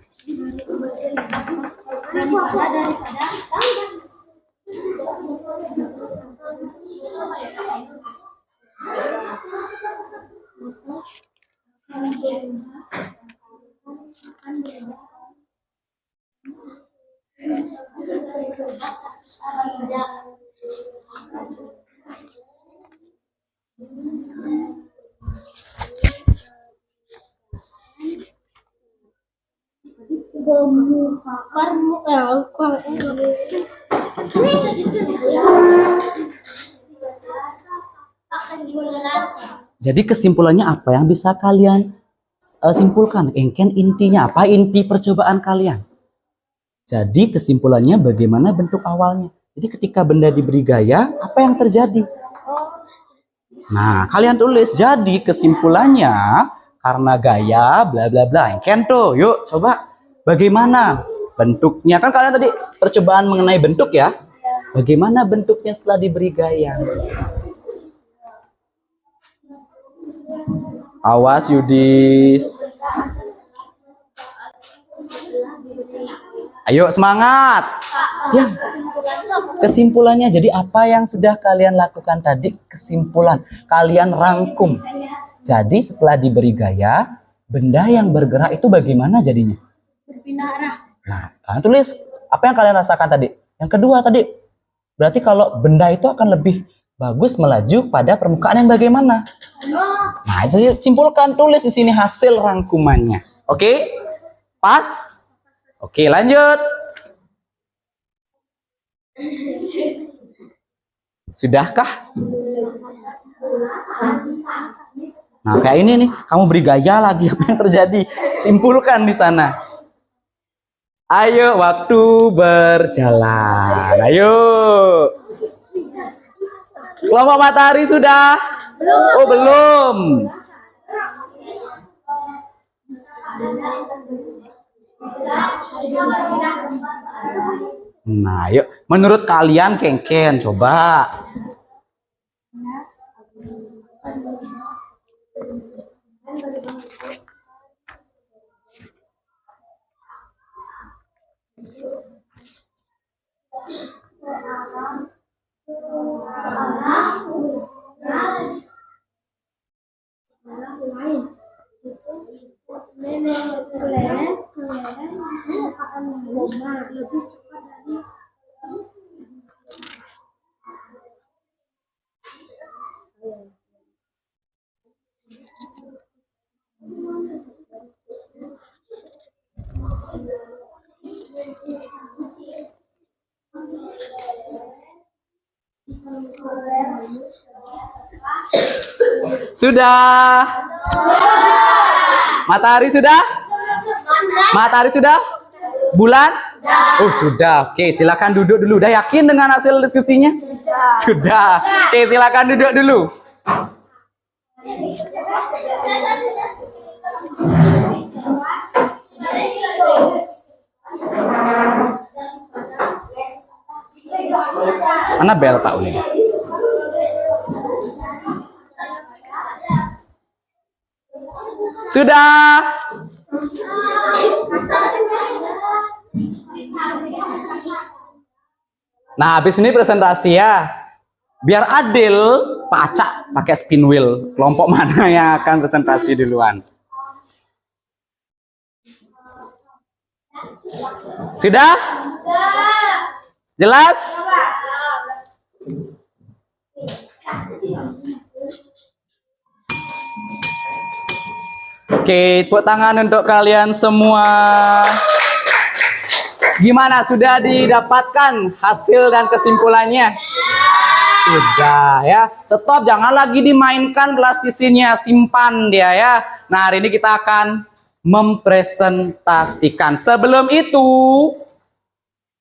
Speaker 1: Jadi kesimpulannya apa yang bisa kalian simpulkan? Engken intinya apa? Inti percobaan kalian. Jadi kesimpulannya bagaimana bentuk awalnya. Jadi ketika benda diberi gaya, apa yang terjadi? Nah, kalian tulis. Jadi kesimpulannya karena gaya bla bla bla. Engken tuh, yuk coba bagaimana bentuknya? Kan kalian tadi percobaan mengenai bentuk ya. Bagaimana bentuknya setelah diberi gaya? Awas Yudis. Ayo semangat. Ya. Kesimpulannya jadi apa yang sudah kalian lakukan tadi? Kesimpulan. Kalian rangkum. Jadi setelah diberi gaya, benda yang bergerak itu bagaimana jadinya?
Speaker 2: berpindah arah.
Speaker 1: Nah, kalian tulis apa yang kalian rasakan tadi. Yang kedua tadi, berarti kalau benda itu akan lebih bagus melaju pada permukaan yang bagaimana? Nah, jadi simpulkan, tulis di sini hasil rangkumannya. Oke? Pas? Oke, lanjut. Sudahkah? Nah, kayak ini nih, kamu beri gaya lagi, apa yang terjadi? Simpulkan di sana. Ayo, waktu berjalan. Ayo. Kelompok matahari sudah? Oh, belum. Nah, yuk. Menurut kalian, Kengken, coba.
Speaker 2: Lebih cepat dari
Speaker 1: Sudah. Matahari sudah? Matahari sudah? Bulan? Oh, sudah. Oke, silakan duduk dulu. Udah yakin dengan hasil diskusinya? Sudah. Oke, silakan duduk dulu. Mana bel Pak Uli? Sudah. Nah, habis ini presentasi ya. Biar adil, Pak Acak pakai spin wheel. Kelompok mana yang akan presentasi duluan? Sudah? Jelas? Oke, tepuk tangan untuk kalian semua. Gimana, sudah didapatkan hasil dan kesimpulannya? Sudah ya. Stop, jangan lagi dimainkan plastisinya, simpan dia ya. Nah, hari ini kita akan mempresentasikan. Sebelum itu,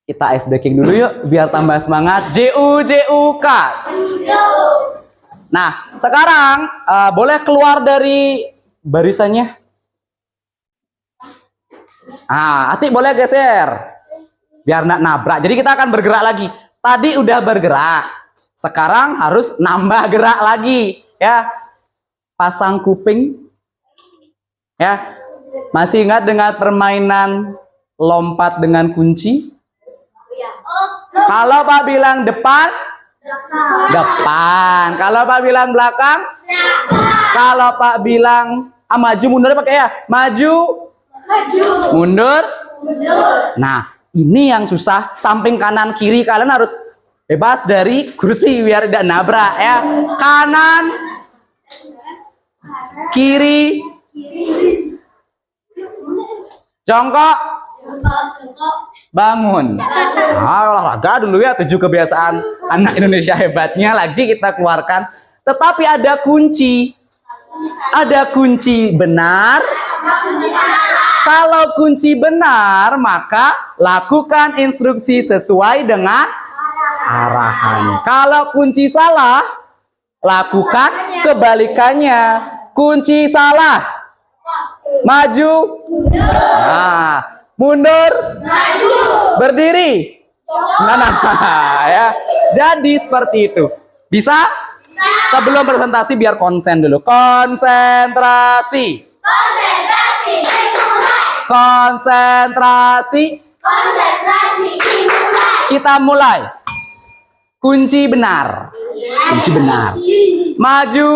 Speaker 1: kita ice breaking dulu yuk, biar tambah semangat. JUJUK. Nah, sekarang boleh keluar dari barisannya. Atik boleh geser. Biar nggak nabrak. Jadi kita akan bergerak lagi. Tadi udah bergerak. Sekarang harus nambah gerak lagi. Ya. Pasang kuping. Ya. Masih ingat dengan permainan lompat dengan kunci? Kalau Pak bilang depan, depan. Kalau Pak bilang belakang, kalau Pak bilang maju mundur pakai ya. Maju, mundur. Nah, ini yang susah. Samping kanan kiri kalian harus bebas dari kursi biar tidak nabrak ya. Kanan, kiri, jongkok, bangun. Olahraga dulu ya, 7 kebiasaan anak Indonesia hebatnya lagi kita keluarkan. Tetapi ada kunci. Ada kunci benar. Kalau kunci benar, maka lakukan instruksi sesuai dengan arahannya. Kalau kunci salah, lakukan kebalikannya. Kunci salah, maju, nah, mundur, berdiri. Nah, ya. Jadi seperti itu. Bisa? Sebelum presentasi biar konsen dulu. Konsentrasi. Konsentrasi. Kita mulai. Kunci benar. Kunci benar. Maju.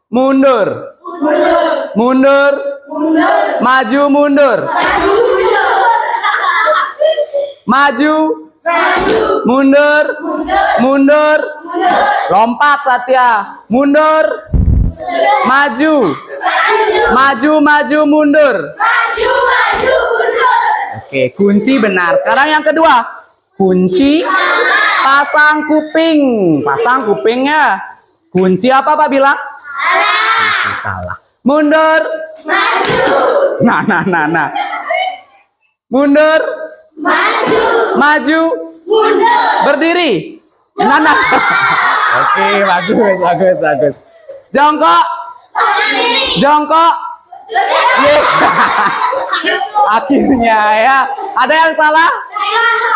Speaker 1: Mundur. Mundur. Maju mundur. Maju. Mundur. Mundur. Lompat Satya. Mundur. Maju. Maju mundur. Oke, kunci benar. Sekarang yang kedua. Kunci pasang kuping. Pasang kupingnya. Kunci apa Pak bilang? Kunci salah. Mundur. Nah. Mundur. Maju. Berdiri. Nah. Oke, bagus. Jongkok. Jongkok. Akhirnya ya. Ada yang salah?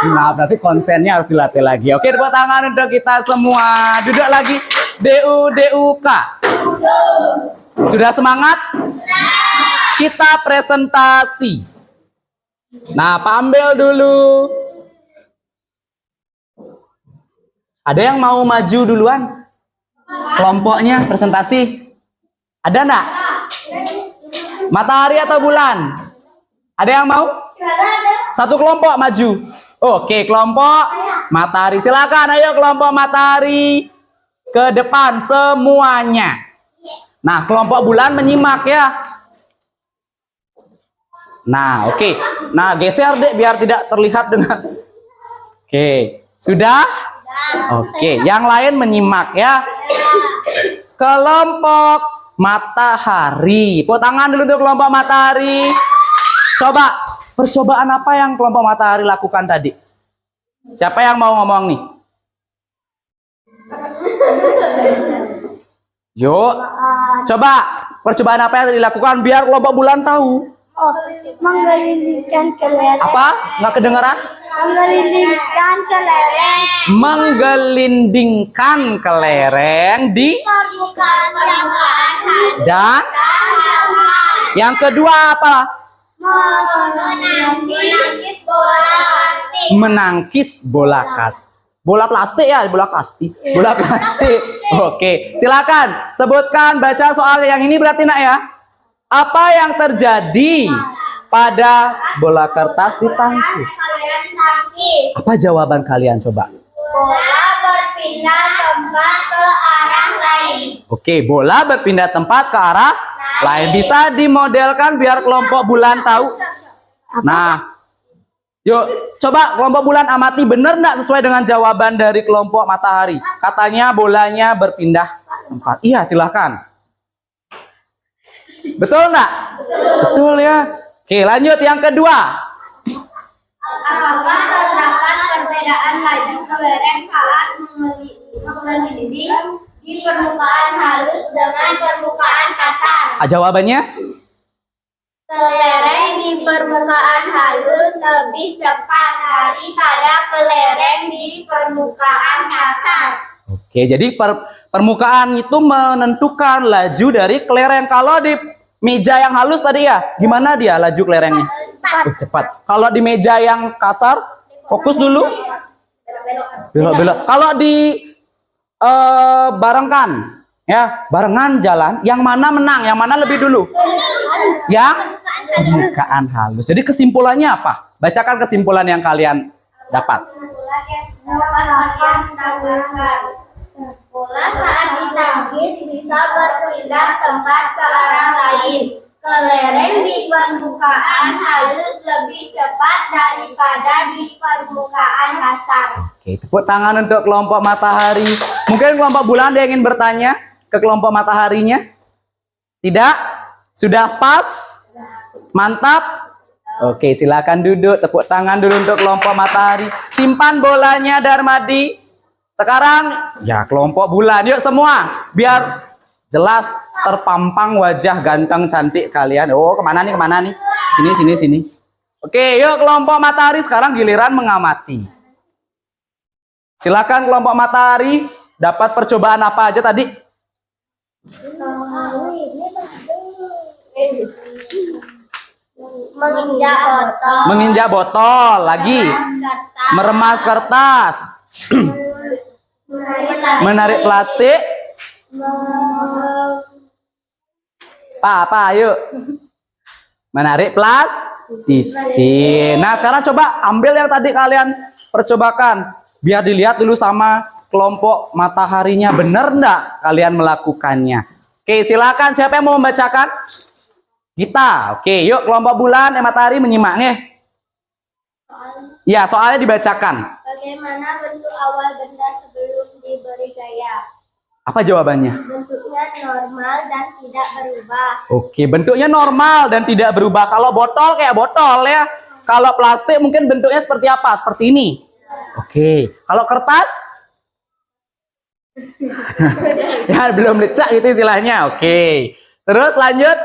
Speaker 1: Nah, berarti konsennya harus dilatih lagi. Oke, tepuk tangan untuk kita semua. Duduk lagi. DUK. Sudah semangat? Kita presentasi. Nah, Pak ambil dulu. Ada yang mau maju duluan? Kelompoknya presentasi. Ada enggak? Matahari atau bulan? Ada yang mau? Satu kelompok maju. Oke, kelompok matahari. Silakan, ayo kelompok matahari ke depan semuanya. Nah, kelompok bulan menyimak ya. Nah, oke. Nah, geser deh biar tidak terlihat dengan. Oke, sudah? Oke, yang lain menyimak ya. Kelompok matahari. Tepuk tangan dulu untuk kelompok matahari. Coba, percobaan apa yang kelompok matahari lakukan tadi? Siapa yang mau ngomong nih? Yuk, coba percobaan apa yang dilakukan biar kelompok bulan tahu?
Speaker 2: Oh, menggelindingkan kelereng.
Speaker 1: Apa? Nggak kedengaran?
Speaker 2: Menggelindingkan kelereng.
Speaker 1: Menggelindingkan kelereng di
Speaker 2: Permukaan
Speaker 1: dan yang kedua apa?
Speaker 2: menangkis bola plastik.
Speaker 1: Menangkis bola kasti. Bola plastik ya, bola kasti. Bola plastik. Oke, silakan sebutkan baca soal yang ini berarti nak ya. Apa yang terjadi pada bola kertas ditangkis?
Speaker 2: Kalian tangkis.
Speaker 1: Apa jawaban kalian coba?
Speaker 2: Bola berpindah tempat ke arah lain.
Speaker 1: Oke, bola berpindah tempat ke arah lain. Bisa dimodelkan biar kelompok bulan tahu. Nah, yuk coba kelompok bulan amati benar nggak sesuai dengan jawaban dari kelompok matahari. Katanya bolanya berpindah tempat. Iya, silahkan. Betul nggak? Betul ya. Oke, lanjut yang kedua.
Speaker 2: Apakah terdapat perbedaan laju kelereng saat menggelinding di permukaan halus dengan permukaan kasar?
Speaker 1: Jawabannya?
Speaker 2: Kelereng di permukaan halus lebih cepat daripada kelereng di permukaan kasar.
Speaker 1: Oke, jadi permukaan itu menentukan laju dari kelereng. Kalau di meja yang halus tadi ya, gimana dia laju kelerengnya? Cepat. Kalau di meja yang kasar, fokus dulu. Belok-belok. Kalau di barengkan, ya barengan jalan, yang mana menang? Yang mana lebih dulu? Yang permukaan halus. Jadi kesimpulannya apa? Bacakan kesimpulan yang kalian dapat.
Speaker 2: Bola saat ditangkis bisa berpindah tempat ke arah lain. Kelereng di permukaan halus lebih cepat daripada di permukaan kasar.
Speaker 1: Oke, tepuk tangan untuk kelompok matahari. Mungkin kelompok bulan ada yang ingin bertanya ke kelompok mataharinya? Tidak? Sudah pas? Mantap? Oke, silakan duduk. Tepuk tangan dulu untuk kelompok matahari. Simpan bolanya, Darmadi. Sekarang, ya kelompok bulan. Yuk semua, biar jelas terpampang wajah ganteng cantik kalian. Oh, kemana nih, kemana nih? Sini, sini, sini. Oke, yuk kelompok matahari sekarang giliran mengamati. Silakan kelompok matahari, dapat percobaan apa aja tadi?
Speaker 2: Menginjak botol.
Speaker 1: Menginjak botol, lagi. Meremas kertas. Menarik plastik. Apa, yuk. Menarik plastik. Nah, sekarang coba ambil yang tadi kalian percobakan. Biar dilihat dulu sama kelompok mataharinya. Benar enggak kalian melakukannya? Oke, silakan. Siapa yang mau membacakan? Kita. Oke, yuk kelompok bulan matahari menyimak nih. Ya, soalnya dibacakan.
Speaker 2: Bagaimana bentuk awal benda sebelum diberi gaya?
Speaker 1: Apa jawabannya?
Speaker 2: Bentuknya normal dan tidak berubah.
Speaker 1: Oke, bentuknya normal dan tidak berubah. Kalau botol kayak botol ya. Kalau plastik mungkin bentuknya seperti apa? Seperti ini. Oke, kalau kertas? Ya, belum lecak gitu istilahnya. Oke. Terus lanjut.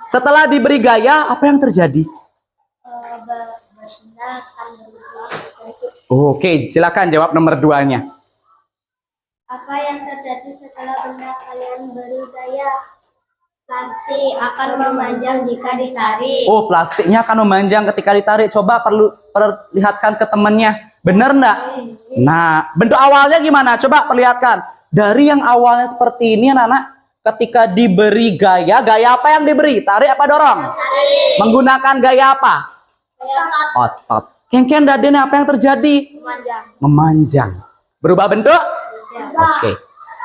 Speaker 1: Setelah diberi gaya, apa yang terjadi? Oke, silakan jawab nomor 2-nya.
Speaker 2: Apa yang terjadi setelah benda kalian beri gaya? Plastik akan memanjang jika ditarik.
Speaker 1: Oh, plastiknya akan memanjang ketika ditarik. Coba perlihatkan ke temannya. Benar enggak? Nah, bentuk awalnya gimana? Coba perlihatkan. Dari yang awalnya seperti ini, anak-anak, ketika diberi gaya, gaya apa yang diberi? Tarik apa dorong?
Speaker 2: Tarik.
Speaker 1: Menggunakan gaya apa?
Speaker 2: Gaya
Speaker 1: Otot. Kengken daden apa yang terjadi?
Speaker 2: memanjang.
Speaker 1: Memanjang. Berubah bentuk? Oke.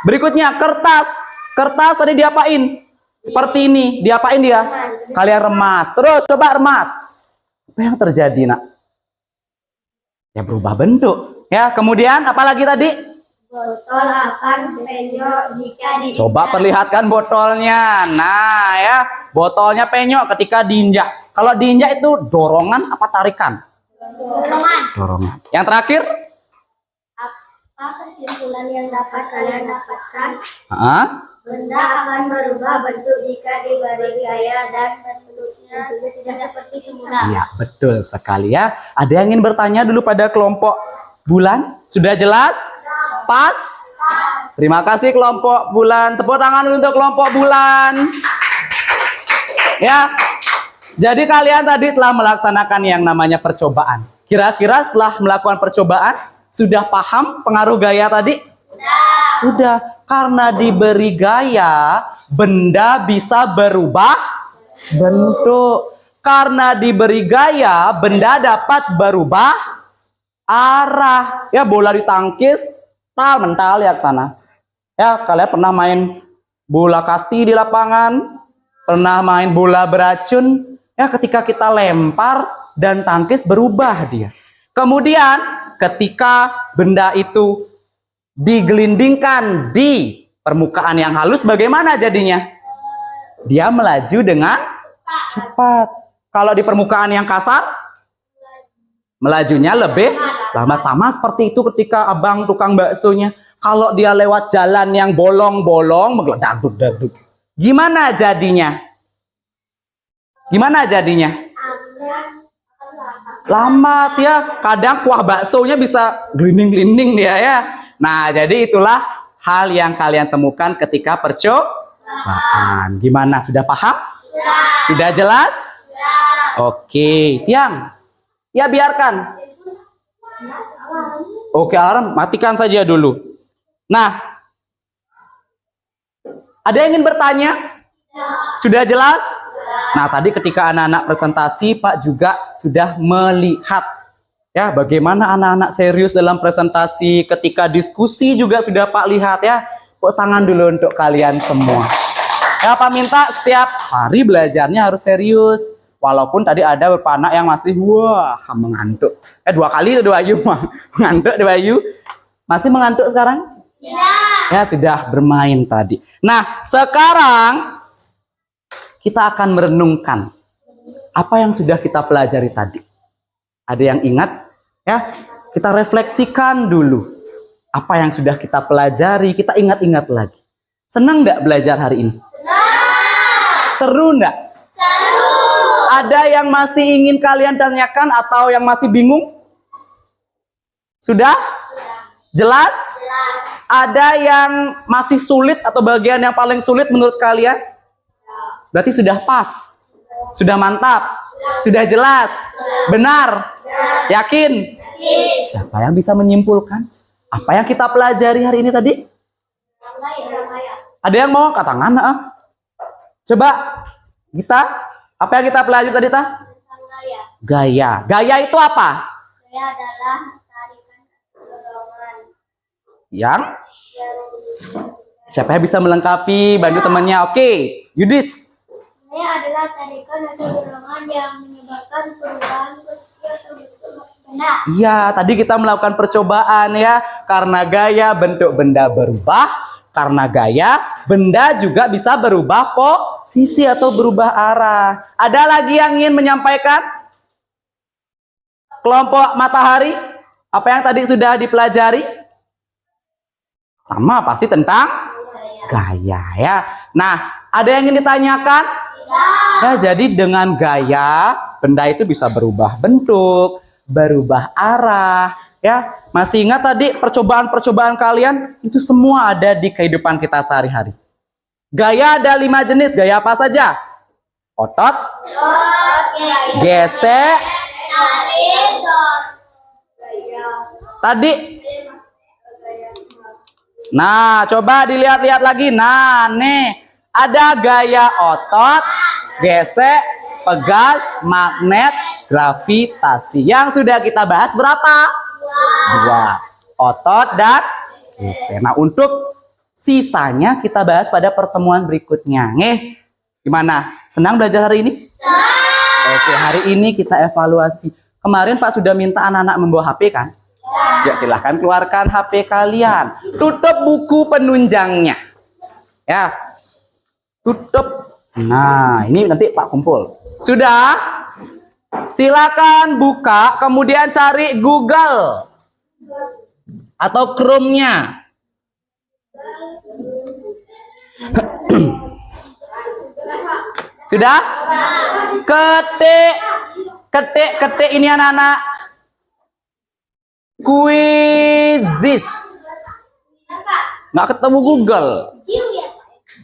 Speaker 1: Berikutnya kertas. Kertas tadi diapain? Seperti ini. Diapain dia? Kalian remas. Terus coba remas. Apa yang terjadi, nak? Ya berubah bentuk. Ya, kemudian apalagi tadi?
Speaker 2: Botol akan penyok jika diinjak.
Speaker 1: Coba perlihatkan botolnya. Nah, ya, botolnya penyok ketika diinjak. Kalau diinjak itu dorongan apa tarikan?
Speaker 2: Dorongan.
Speaker 1: Dorongan. Yang terakhir?
Speaker 2: Apa kesimpulan yang dapat kalian dapatkan? Benda akan berubah bentuk jika diberi gaya dan bentuknya tidak seperti semula.
Speaker 1: Iya, betul sekali ya. Ada yang ingin bertanya dulu pada kelompok bulan? Sudah jelas? Pas? Terima kasih kelompok bulan. Tepuk tangan untuk kelompok bulan. Ya. Jadi kalian tadi telah melaksanakan yang namanya percobaan. Kira-kira setelah melakukan percobaan, sudah paham pengaruh gaya tadi? Sudah. Karena diberi gaya, benda bisa berubah bentuk. Karena diberi gaya, benda dapat berubah arah. Ya, bola ditangkis, mental ya ke sana. Ya, kalian pernah main bola kasti di lapangan? Pernah main bola beracun? Ya, ketika kita lempar dan tangkis berubah dia. Kemudian ketika benda itu digelindingkan di permukaan yang halus, bagaimana jadinya? Dia melaju dengan cepat. Kalau di permukaan yang kasar, melajunya lebih lambat. Sama seperti itu ketika abang tukang baksonya. Kalau dia lewat jalan yang bolong-bolong, megledaduk-daduk. Gimana jadinya? Gimana jadinya? Lambat ya. Kadang kuah baksonya bisa glinding-glinding dia ya. Nah, jadi itulah hal yang kalian temukan ketika percobaan. Gimana? Sudah paham? Sudah jelas? Oke, Tiang. Ya, biarkan. Oke, alarm matikan saja dulu. Nah, ada yang ingin bertanya? Sudah jelas? Nah, tadi ketika anak-anak presentasi, Pak juga sudah melihat ya bagaimana anak-anak serius dalam presentasi. Ketika diskusi juga sudah Pak lihat ya. Tepuk tangan dulu untuk kalian semua. Ya, Pak minta setiap hari belajarnya harus serius. Walaupun tadi ada beberapa anak yang masih mengantuk. 2 kali itu Ayu mengantuk Ayu. Masih mengantuk sekarang? Ya, sudah bermain tadi. Nah, sekarang kita akan merenungkan apa yang sudah kita pelajari tadi. Ada yang ingat? Ya, kita refleksikan dulu. Apa yang sudah kita pelajari, kita ingat-ingat lagi. Senang nggak belajar hari ini? Seru nggak? Seru. Ada yang masih ingin kalian tanyakan atau yang masih bingung? Sudah? Jelas? Ada yang masih sulit atau bagian yang paling sulit menurut kalian? Berarti sudah pas, sudah mantap, sudah jelas, benar, yakin? Siapa yang bisa menyimpulkan apa yang kita pelajari hari ini tadi? Ada yang mau angkat tangan? Coba kita, apa yang kita pelajari tadi ta? Gaya. Gaya itu apa?
Speaker 2: Gaya adalah tarikan dorongan.
Speaker 1: Yang? Siapa yang bisa melengkapi? Bantu temannya. Oke, Yudis.
Speaker 2: Gaya adalah tarikan atau dorongan yang menyebabkan perubahan posisi atau bentuk benda.
Speaker 1: Iya, tadi kita melakukan percobaan ya. Karena gaya bentuk benda berubah. Karena gaya benda juga bisa berubah posisi atau berubah arah. Ada lagi yang ingin menyampaikan? Kelompok matahari, apa yang tadi sudah dipelajari? Sama, pasti tentang gaya ya. Nah, ada yang ingin ditanyakan? Ya, jadi dengan gaya, benda itu bisa berubah bentuk, berubah arah. Ya, masih ingat tadi percobaan-percobaan kalian? Itu semua ada di kehidupan kita sehari-hari. Gaya ada 5 jenis. Gaya apa saja? Otot, gesek, tadi. Nah, coba dilihat-lihat lagi. Nah, nih. Ada gaya otot, gesek, pegas, magnet, gravitasi. Yang sudah kita bahas berapa? 2. Otot dan gesek. Nah, untuk sisanya kita bahas pada pertemuan berikutnya. Gimana? Senang belajar hari ini? Oke, hari ini kita evaluasi. Kemarin Pak sudah minta anak-anak membawa HP kan? Ya, silahkan keluarkan HP kalian. Tutup buku penunjangnya. Ya. Tutup. Nah, ini nanti Pak kumpul. Sudah? Silakan buka, kemudian cari Google atau Chrome-nya. Sudah? Ketik. Ketik ini anak-anak. Quizzes. Nggak ketemu Google.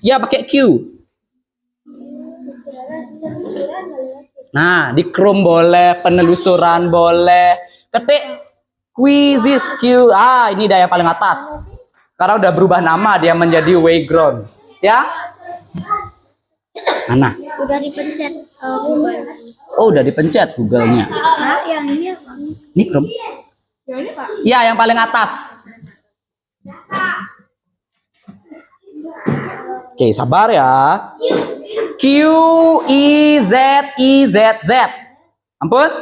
Speaker 1: Ya pakai Q. Nah, di Chrome boleh, penelusuran boleh. Ketik quizzes Q. Ah, ini dah yang paling atas. Sekarang udah berubah nama, dia menjadi Wayground. Ya? Mana?
Speaker 2: Udah dipencet Google.
Speaker 1: Oh, udah dipencet Google-nya.
Speaker 2: Nah, yang ini apa?
Speaker 1: Ini Chrome.
Speaker 2: Yang ini Pak.
Speaker 1: Ya, yang paling atas. Oke, sabar ya. Q I Z Z. Ampun.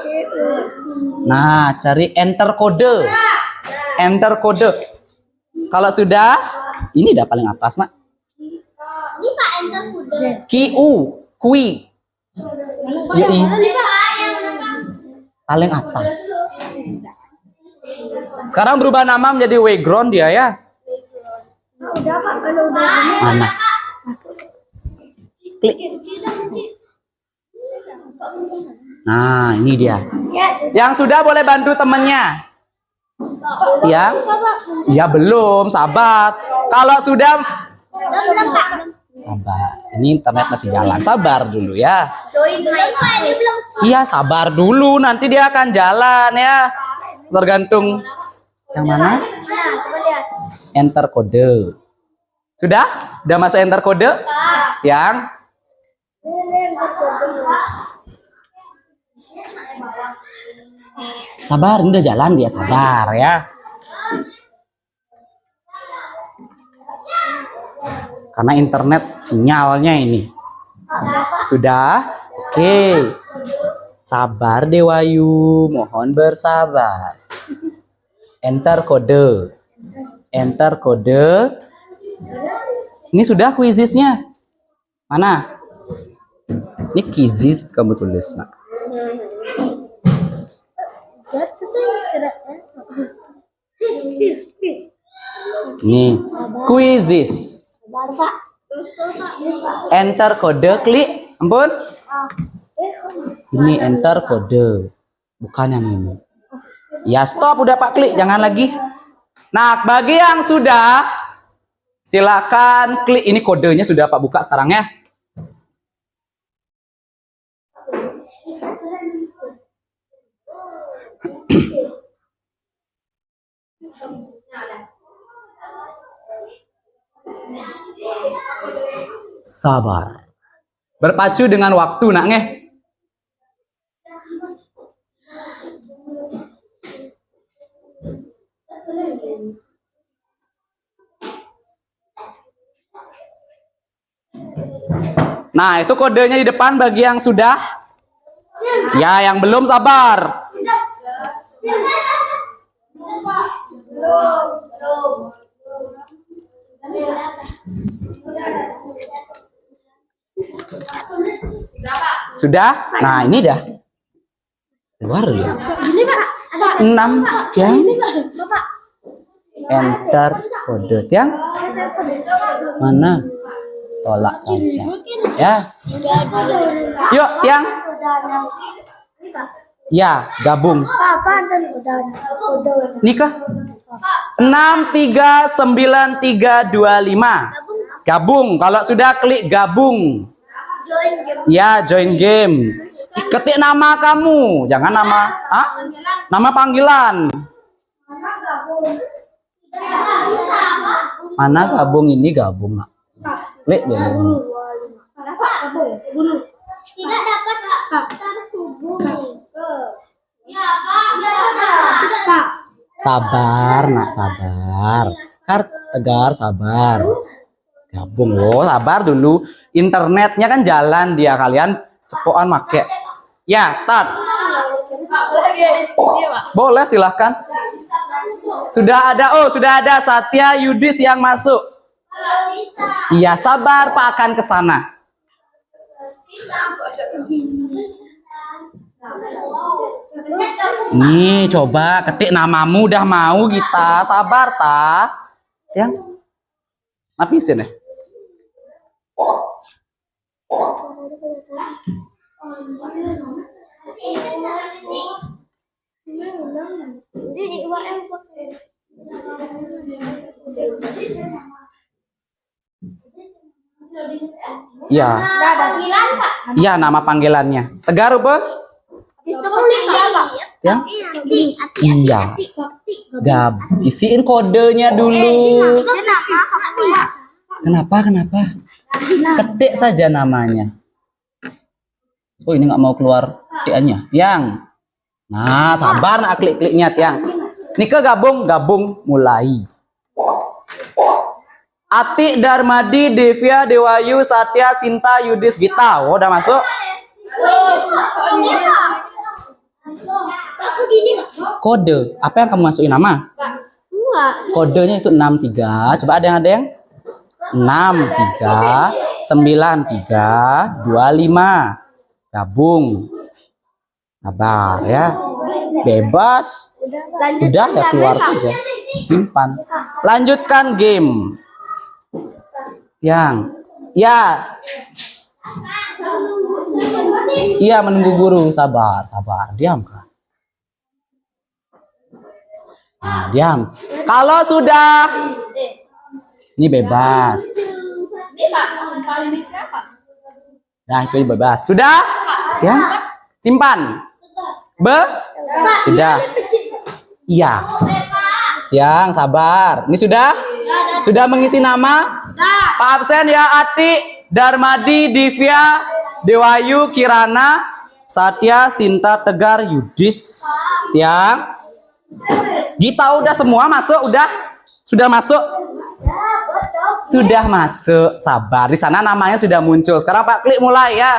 Speaker 1: Nah, cari enter kode. Enter kode. Kalau sudah, ini udah paling atas, Nak.
Speaker 2: Ini Pak enter kode.
Speaker 1: Q U, kui. YI. Paling atas. Sekarang berubah nama menjadi Wayground dia ya.
Speaker 2: Udah Pak, kalau udah ini
Speaker 1: Mana? Klik. Nah, ini dia. Yang sudah boleh bantu temennya. Ya. Ya belum, sabar. Kalau sudah sabar. Ini internet masih jalan. Sabar dulu ya.
Speaker 2: join Pak, ini belum.
Speaker 1: Iya, sabar dulu. Nanti dia akan jalan ya. Tergantung yang mana?
Speaker 2: Coba lihat.
Speaker 1: Enter kode. Sudah? Udah masuk enter kode? Yang sabar, ini udah jalan dia, sabar ya. Karena internet sinyalnya ini. Sudah? Oke. Sabar Dewayu, mohon bersabar. Enter kode. Enter kode. Ini sudah quizisnya. Mana? Ini quizis kamu tulis, Nak. Nih, quizis. Enter kode, klik. Ampun. Ini enter kode. Bukan yang ini. Ya, stop udah Pak, klik, jangan lagi. Nah, bagi yang sudah, silakan klik. Ini kodenya sudah Pak buka sekarang ya. Sabar. Berpacu dengan waktu, Nak ngeh. Nah, itu kodenya di depan bagi yang sudah. Ya, yang belum sabar. Sudah? Nah, ini dah. Luar ya.
Speaker 2: Ini Pak, ada
Speaker 1: 6 ya.
Speaker 2: Bapak.
Speaker 1: Enter kode yang mana? Tolak saja. Ya. Yuk, yang ya, gabung. Nikah 63935. Gabung. Kalau sudah klik gabung. Ya, join game. Ketik nama kamu, jangan nama, nama panggilan. Mana gabung ini gabung, Nak. Klik gabung.
Speaker 2: Tidak dapat Pak. Terhubung. Ya Pak.
Speaker 1: Sabar, Nak, sabar. Tegar, sabar. Gabung loh, sabar dulu. Internetnya kan jalan dia, kalian cepokan make. Ya, start. Boleh, silahkan. Sudah ada Satya Yudis yang masuk. Iya, sabar Pak akan ke sana. Nih, coba ketik namamu, udah mau kita. Sabar, ta. Yang habisin ya. Iya. Iya, nama panggilannya. Tegar apa? Ya? Iya. Gab. Isiin kodenya dulu. Kenapa? Ketik saja namanya. Oh, ini nggak mau keluar ketikannya. Tiang. Nah, sabar nak klik-kliknya, Tiang. Nika gabung mulai. Ati, Darmadi, Devia, Dewayu, Satya, Sinta, Yudis, Gita. Oh, udah masuk? Kode. Apa yang kamu masukin nama? Kodenya itu 63. Coba ada yang 63 93 25. Gabung. Sabar ya. Bebas. Udah ya, keluar saja. Simpan. Lanjutkan game. Yang ya. Iya, menunggu guru. Sabar. Diam, Kak. Nah, diam. Kalau sudah ini bebas. Nah, itu bebas. Sudah? Ya. Simpan. Sudah. Iya. Yang sabar. Ini sudah? Sudah mengisi nama? Pak absen ya. Ati, Darmadi, Divya, Dewayu, Kirana, Satya, Sinta, Tegar, Yudis, Tiang. Gita udah semua masuk? Sudah masuk? Sudah masuk. Sabar. Di sana namanya sudah muncul. Sekarang Pak klik mulai ya.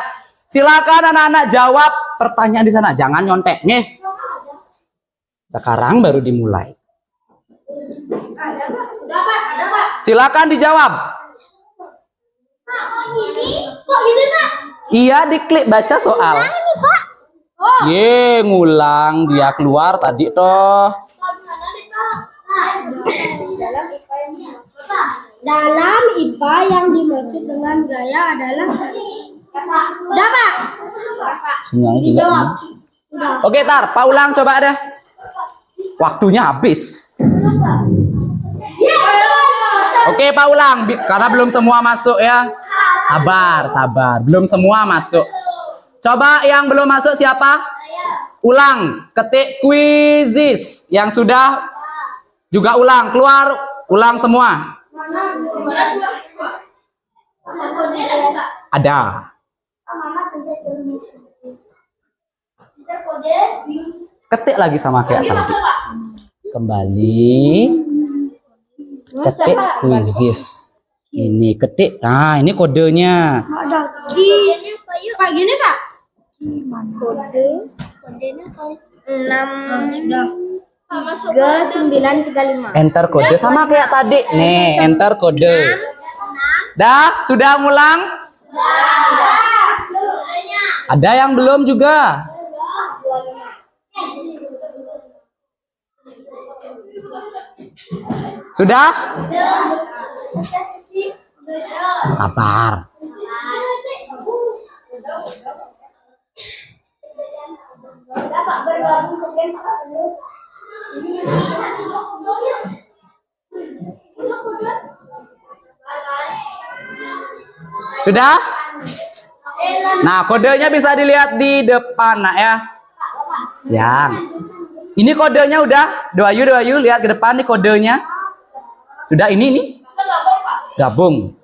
Speaker 1: Silakan anak-anak jawab pertanyaan di sana. Jangan nyontek nih. Sekarang baru dimulai. Silakan dijawab.
Speaker 2: Kok gini, Pak?
Speaker 1: Iya, diklik baca soal. Ye, ngulang dia keluar tadi toh.
Speaker 2: Dalam IPA yang dimaksud dengan gaya adalah Pak.
Speaker 1: Sinyalnya gila. Oke, Tar, Pak ulang coba deh. Waktunya habis. Oke, Pak ulang karena belum semua masuk ya. Sabar. Belum semua masuk. Coba yang belum masuk siapa? Ulang, ketik quizzes. Yang sudah juga ulang, keluar, ulang semua. Ada. Ketik lagi sama kayak tadi. Kembali. Ketik quizzes. Ini ketik. Nah, ini kodenya.
Speaker 2: Pak gini, Pak. Kodenya 63935.
Speaker 1: Enter kode sama kayak tadi. Nih, enter kode. Dah, sudah ngulang? Ada yang belum juga? Sudah? Sabar. Sudah? Nah, kodenya bisa dilihat di depan, nak ya. Yang ini kodenya udah. Doayu lihat ke depan nih kodenya. Sudah ini nih. Gabung.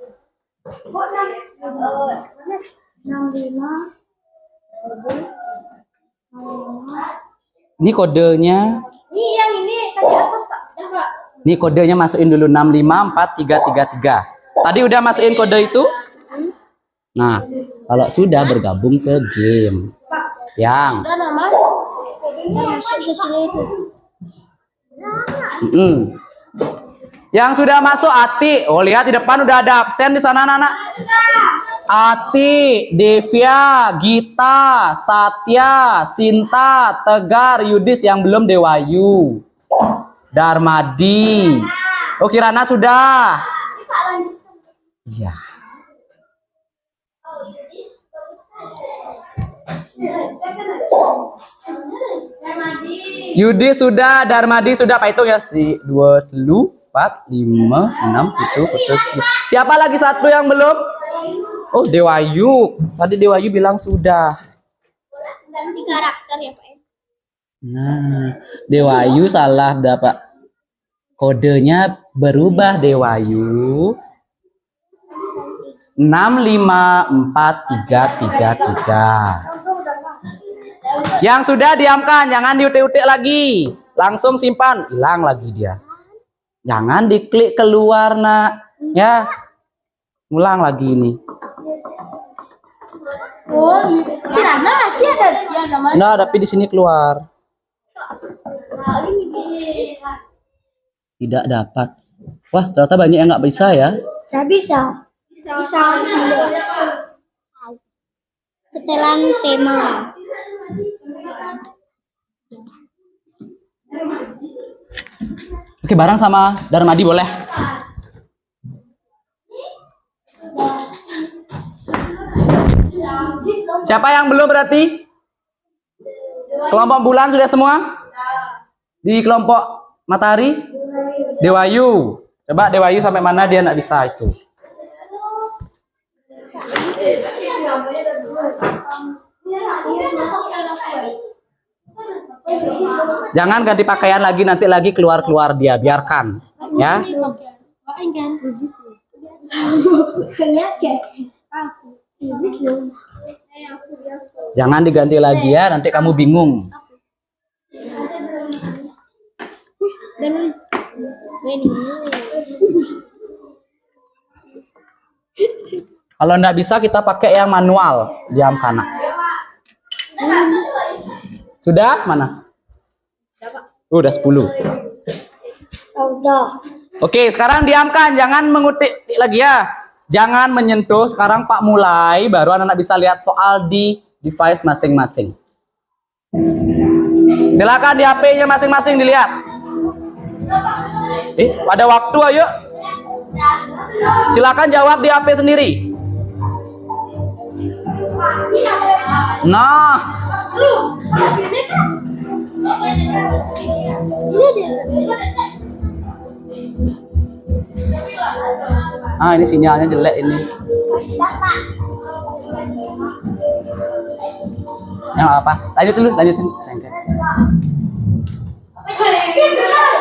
Speaker 1: Ini kodenya.
Speaker 2: Ini yang ini tadi atas, Pak.
Speaker 1: Ini kodenya masukin dulu 654333. Tadi udah masukin kode itu? Nah, kalau sudah bergabung ke game. Yang
Speaker 2: Udah nama? Masuk ke sini itu.
Speaker 1: Yang sudah masuk Ati. Oh, lihat di depan udah ada absen di sana, anak-anak. Ati, Devia, Gita, Satya, Sinta, Tegar, Yudis, yang belum Dewayu, Darmadi. Oh, Kirana sudah. Iya. Yudi sudah, Darmadi sudah. Apa itu ya? 2, 4, 5, 6, 7, 8. Siapa lagi satu yang belum? Oh, Dewayu. Tadi Dewayu bilang sudah.
Speaker 2: Ganti karakter ya, Pak.
Speaker 1: Nah, Dewayu salah berapa? Kodenya berubah Dewayu. 6, 5, 4, 3, 3, 3. Yang sudah diamkan, jangan diutik-utik lagi. Langsung simpan, hilang lagi dia. Jangan diklik keluar, Nak. Ya. Ulang lagi ini.
Speaker 2: Oh, kiranya masih ada yang namanya.
Speaker 1: Nah, tapi di sini keluar. Tidak dapat. Wah, ternyata banyak yang nggak bisa ya.
Speaker 2: Saya bisa. Bisa. Setelan tema.
Speaker 1: Oke, bareng sama Darmadi boleh. Siapa yang belum berarti? Kelompok bulan sudah semua? Di kelompok matahari? Dewayu. Coba Dewayu sampai mana dia nggak bisa itu. Jangan ganti pakaian lagi, nanti lagi keluar-keluar dia, biarkan. Ya. Jangan diganti lagi ya, nanti kamu bingung. Kalau nggak bisa kita pakai yang manual, diam kanan. Sudah? Mana? Udah 10.
Speaker 2: Sudah.
Speaker 1: Oke, sekarang diamkan, jangan mengutik lagi ya. Jangan menyentuh. Sekarang Pak mulai, baru anak-anak bisa lihat soal di device masing-masing. Silakan di HP-nya masing-masing dilihat. Pada waktu ayo. Silakan jawab di HP sendiri. Nah. Ini sinyalnya jelek ini. Yang apa? Lanjut dulu, lanjutin.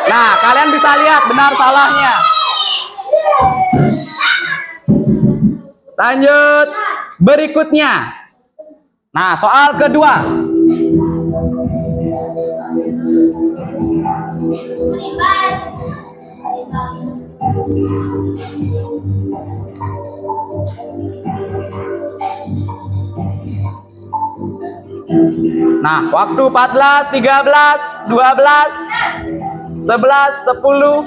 Speaker 1: Nah, kalian bisa lihat benar salahnya. Lanjut. Berikutnya. Nah, soal kedua. Nah, waktu 14, 13, 12, 11, 10.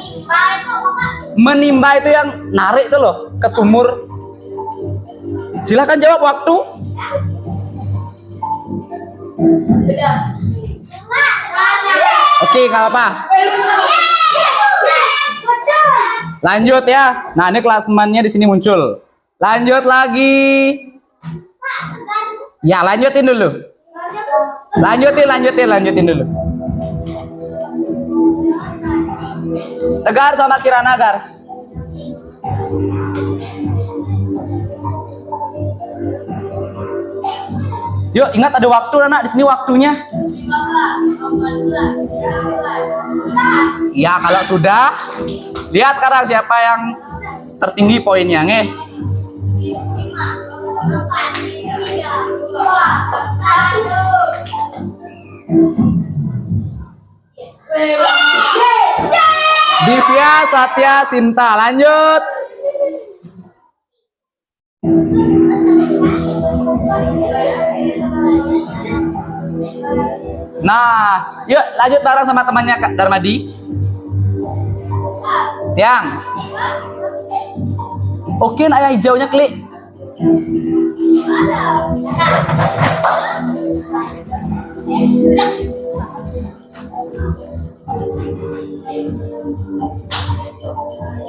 Speaker 1: Menimba itu yang narik itu loh ke sumur. Silakan jawab waktu. Oke, nggak apa-apa. Lanjut ya. Nah, ini klasemennya di sini muncul. Lanjut lagi. Ya, lanjutin dulu. Lanjutin dulu. Tegar sama Kirana, Gar. Yuk, ingat ada waktu, anak. Di sini waktunya. Ya, kalau sudah, lihat sekarang siapa yang tertinggi poinnya, nih. 5, 4, 3, 2, 1. Divya, Satya, Sinta. Lanjut. Nah, yuk lanjut bareng sama temannya Kak Darmadi. Tiang. Oke, ayah hijaunya klik.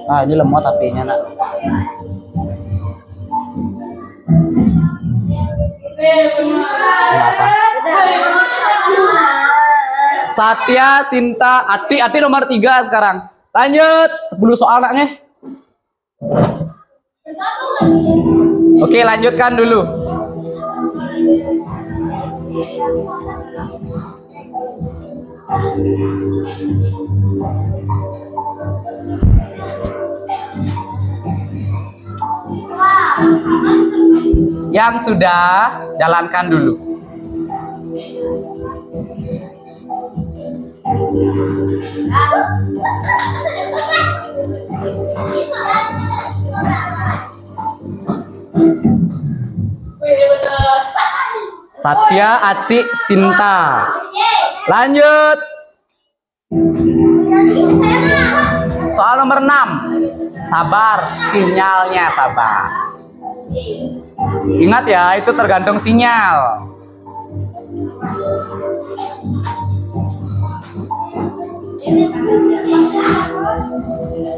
Speaker 1: Ah, ini lemot HP-nya, Nak. Kenapa? Satya, Sinta, Ati. Ati nomor 3 sekarang. Lanjut, 10 soal naknya. Oke, lanjutkan dulu. Yang sudah, jalankan dulu. Satya, Atik, Sinta. Lanjut. Soal nomor 6. Sabar, sinyalnya sabar. Ingat ya, itu tergantung sinyal.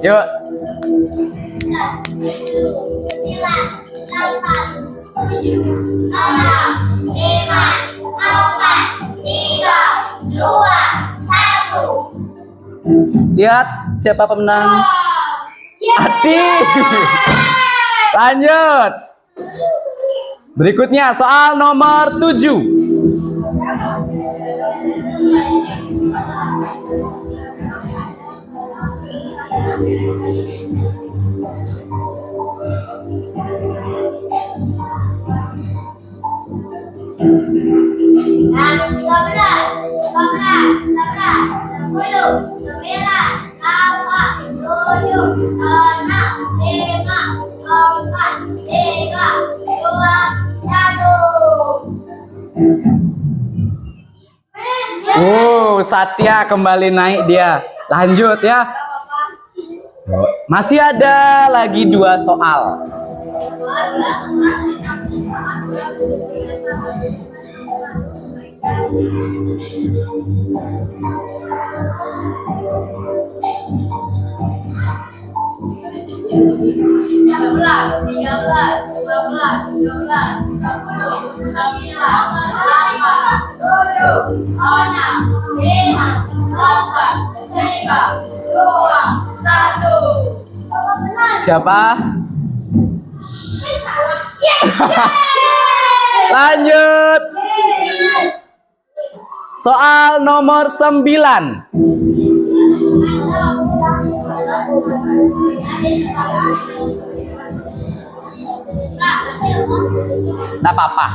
Speaker 1: Yuk. 9, 8, 7, 6, 5, 4, 3, 2, 1. Lihat siapa pemenang. Adi. Lanjut. Berikutnya soal nomor 7. Satya kembali naik dia. Lanjut ya. Masih ada lagi 2 soal. Siapa? Lanjut. Soal nomor 9. Nggak apa-apa.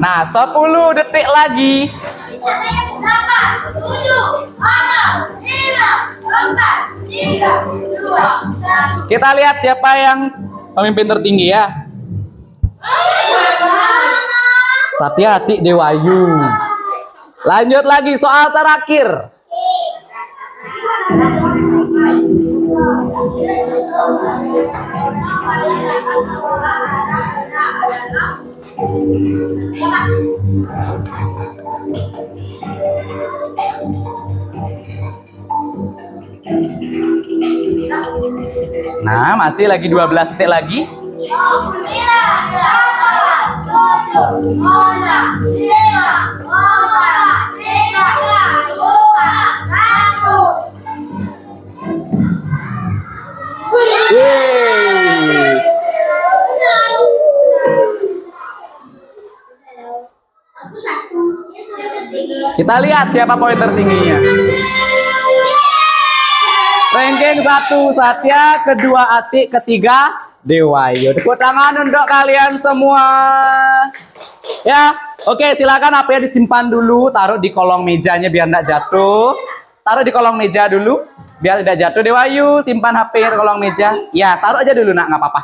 Speaker 1: Nah, 10 detik lagi. Kita lihat siapa yang pemimpin tertinggi ya. Satya, Atik, Dewayu. Lanjut lagi soal terakhir. Nah, masih lagi 12 detik lagi.
Speaker 2: 9, 8, 7, 6, 5, 4, 3, 2, 1.
Speaker 1: Yeay. Kita lihat siapa poin tertingginya. Ranking 1 Satya, kedua Atik, ketiga Dewayu. Tepuk tangan untuk kalian semua. Ya, oke, silakan HP-nya disimpan dulu, taruh di kolong mejanya biar tidak jatuh. Taruh di kolong meja dulu biar tidak jatuh. Dewayu, simpan HP di kolong meja. Ya, taruh aja dulu nak, nggak apa-apa.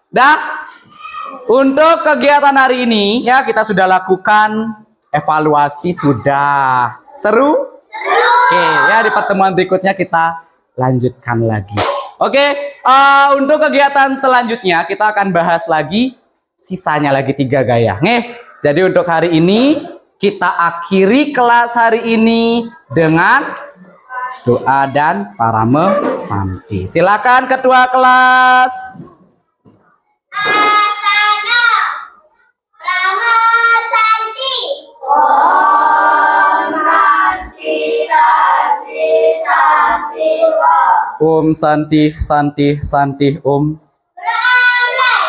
Speaker 1: Dah. Untuk kegiatan hari ini ya kita sudah lakukan evaluasi sudah. Seru? Oke, ya di pertemuan berikutnya kita lanjutkan lagi. Oke, untuk kegiatan selanjutnya kita akan bahas lagi sisanya lagi 3 gaya. Nih, jadi untuk hari ini kita akhiri kelas hari ini dengan doa dan parame santi. Silakan ketua kelas.
Speaker 2: Asana Rama Santi. Om Santi Santi Santi Om.
Speaker 1: Om santi santi santi om.
Speaker 2: Ramai.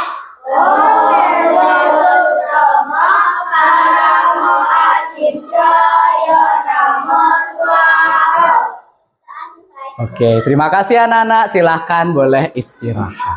Speaker 2: Om Yesus Sama Paramo Aciptaya Namo Swaha.
Speaker 1: Oke, terima kasih anak-anak. Silahkan boleh istirahat.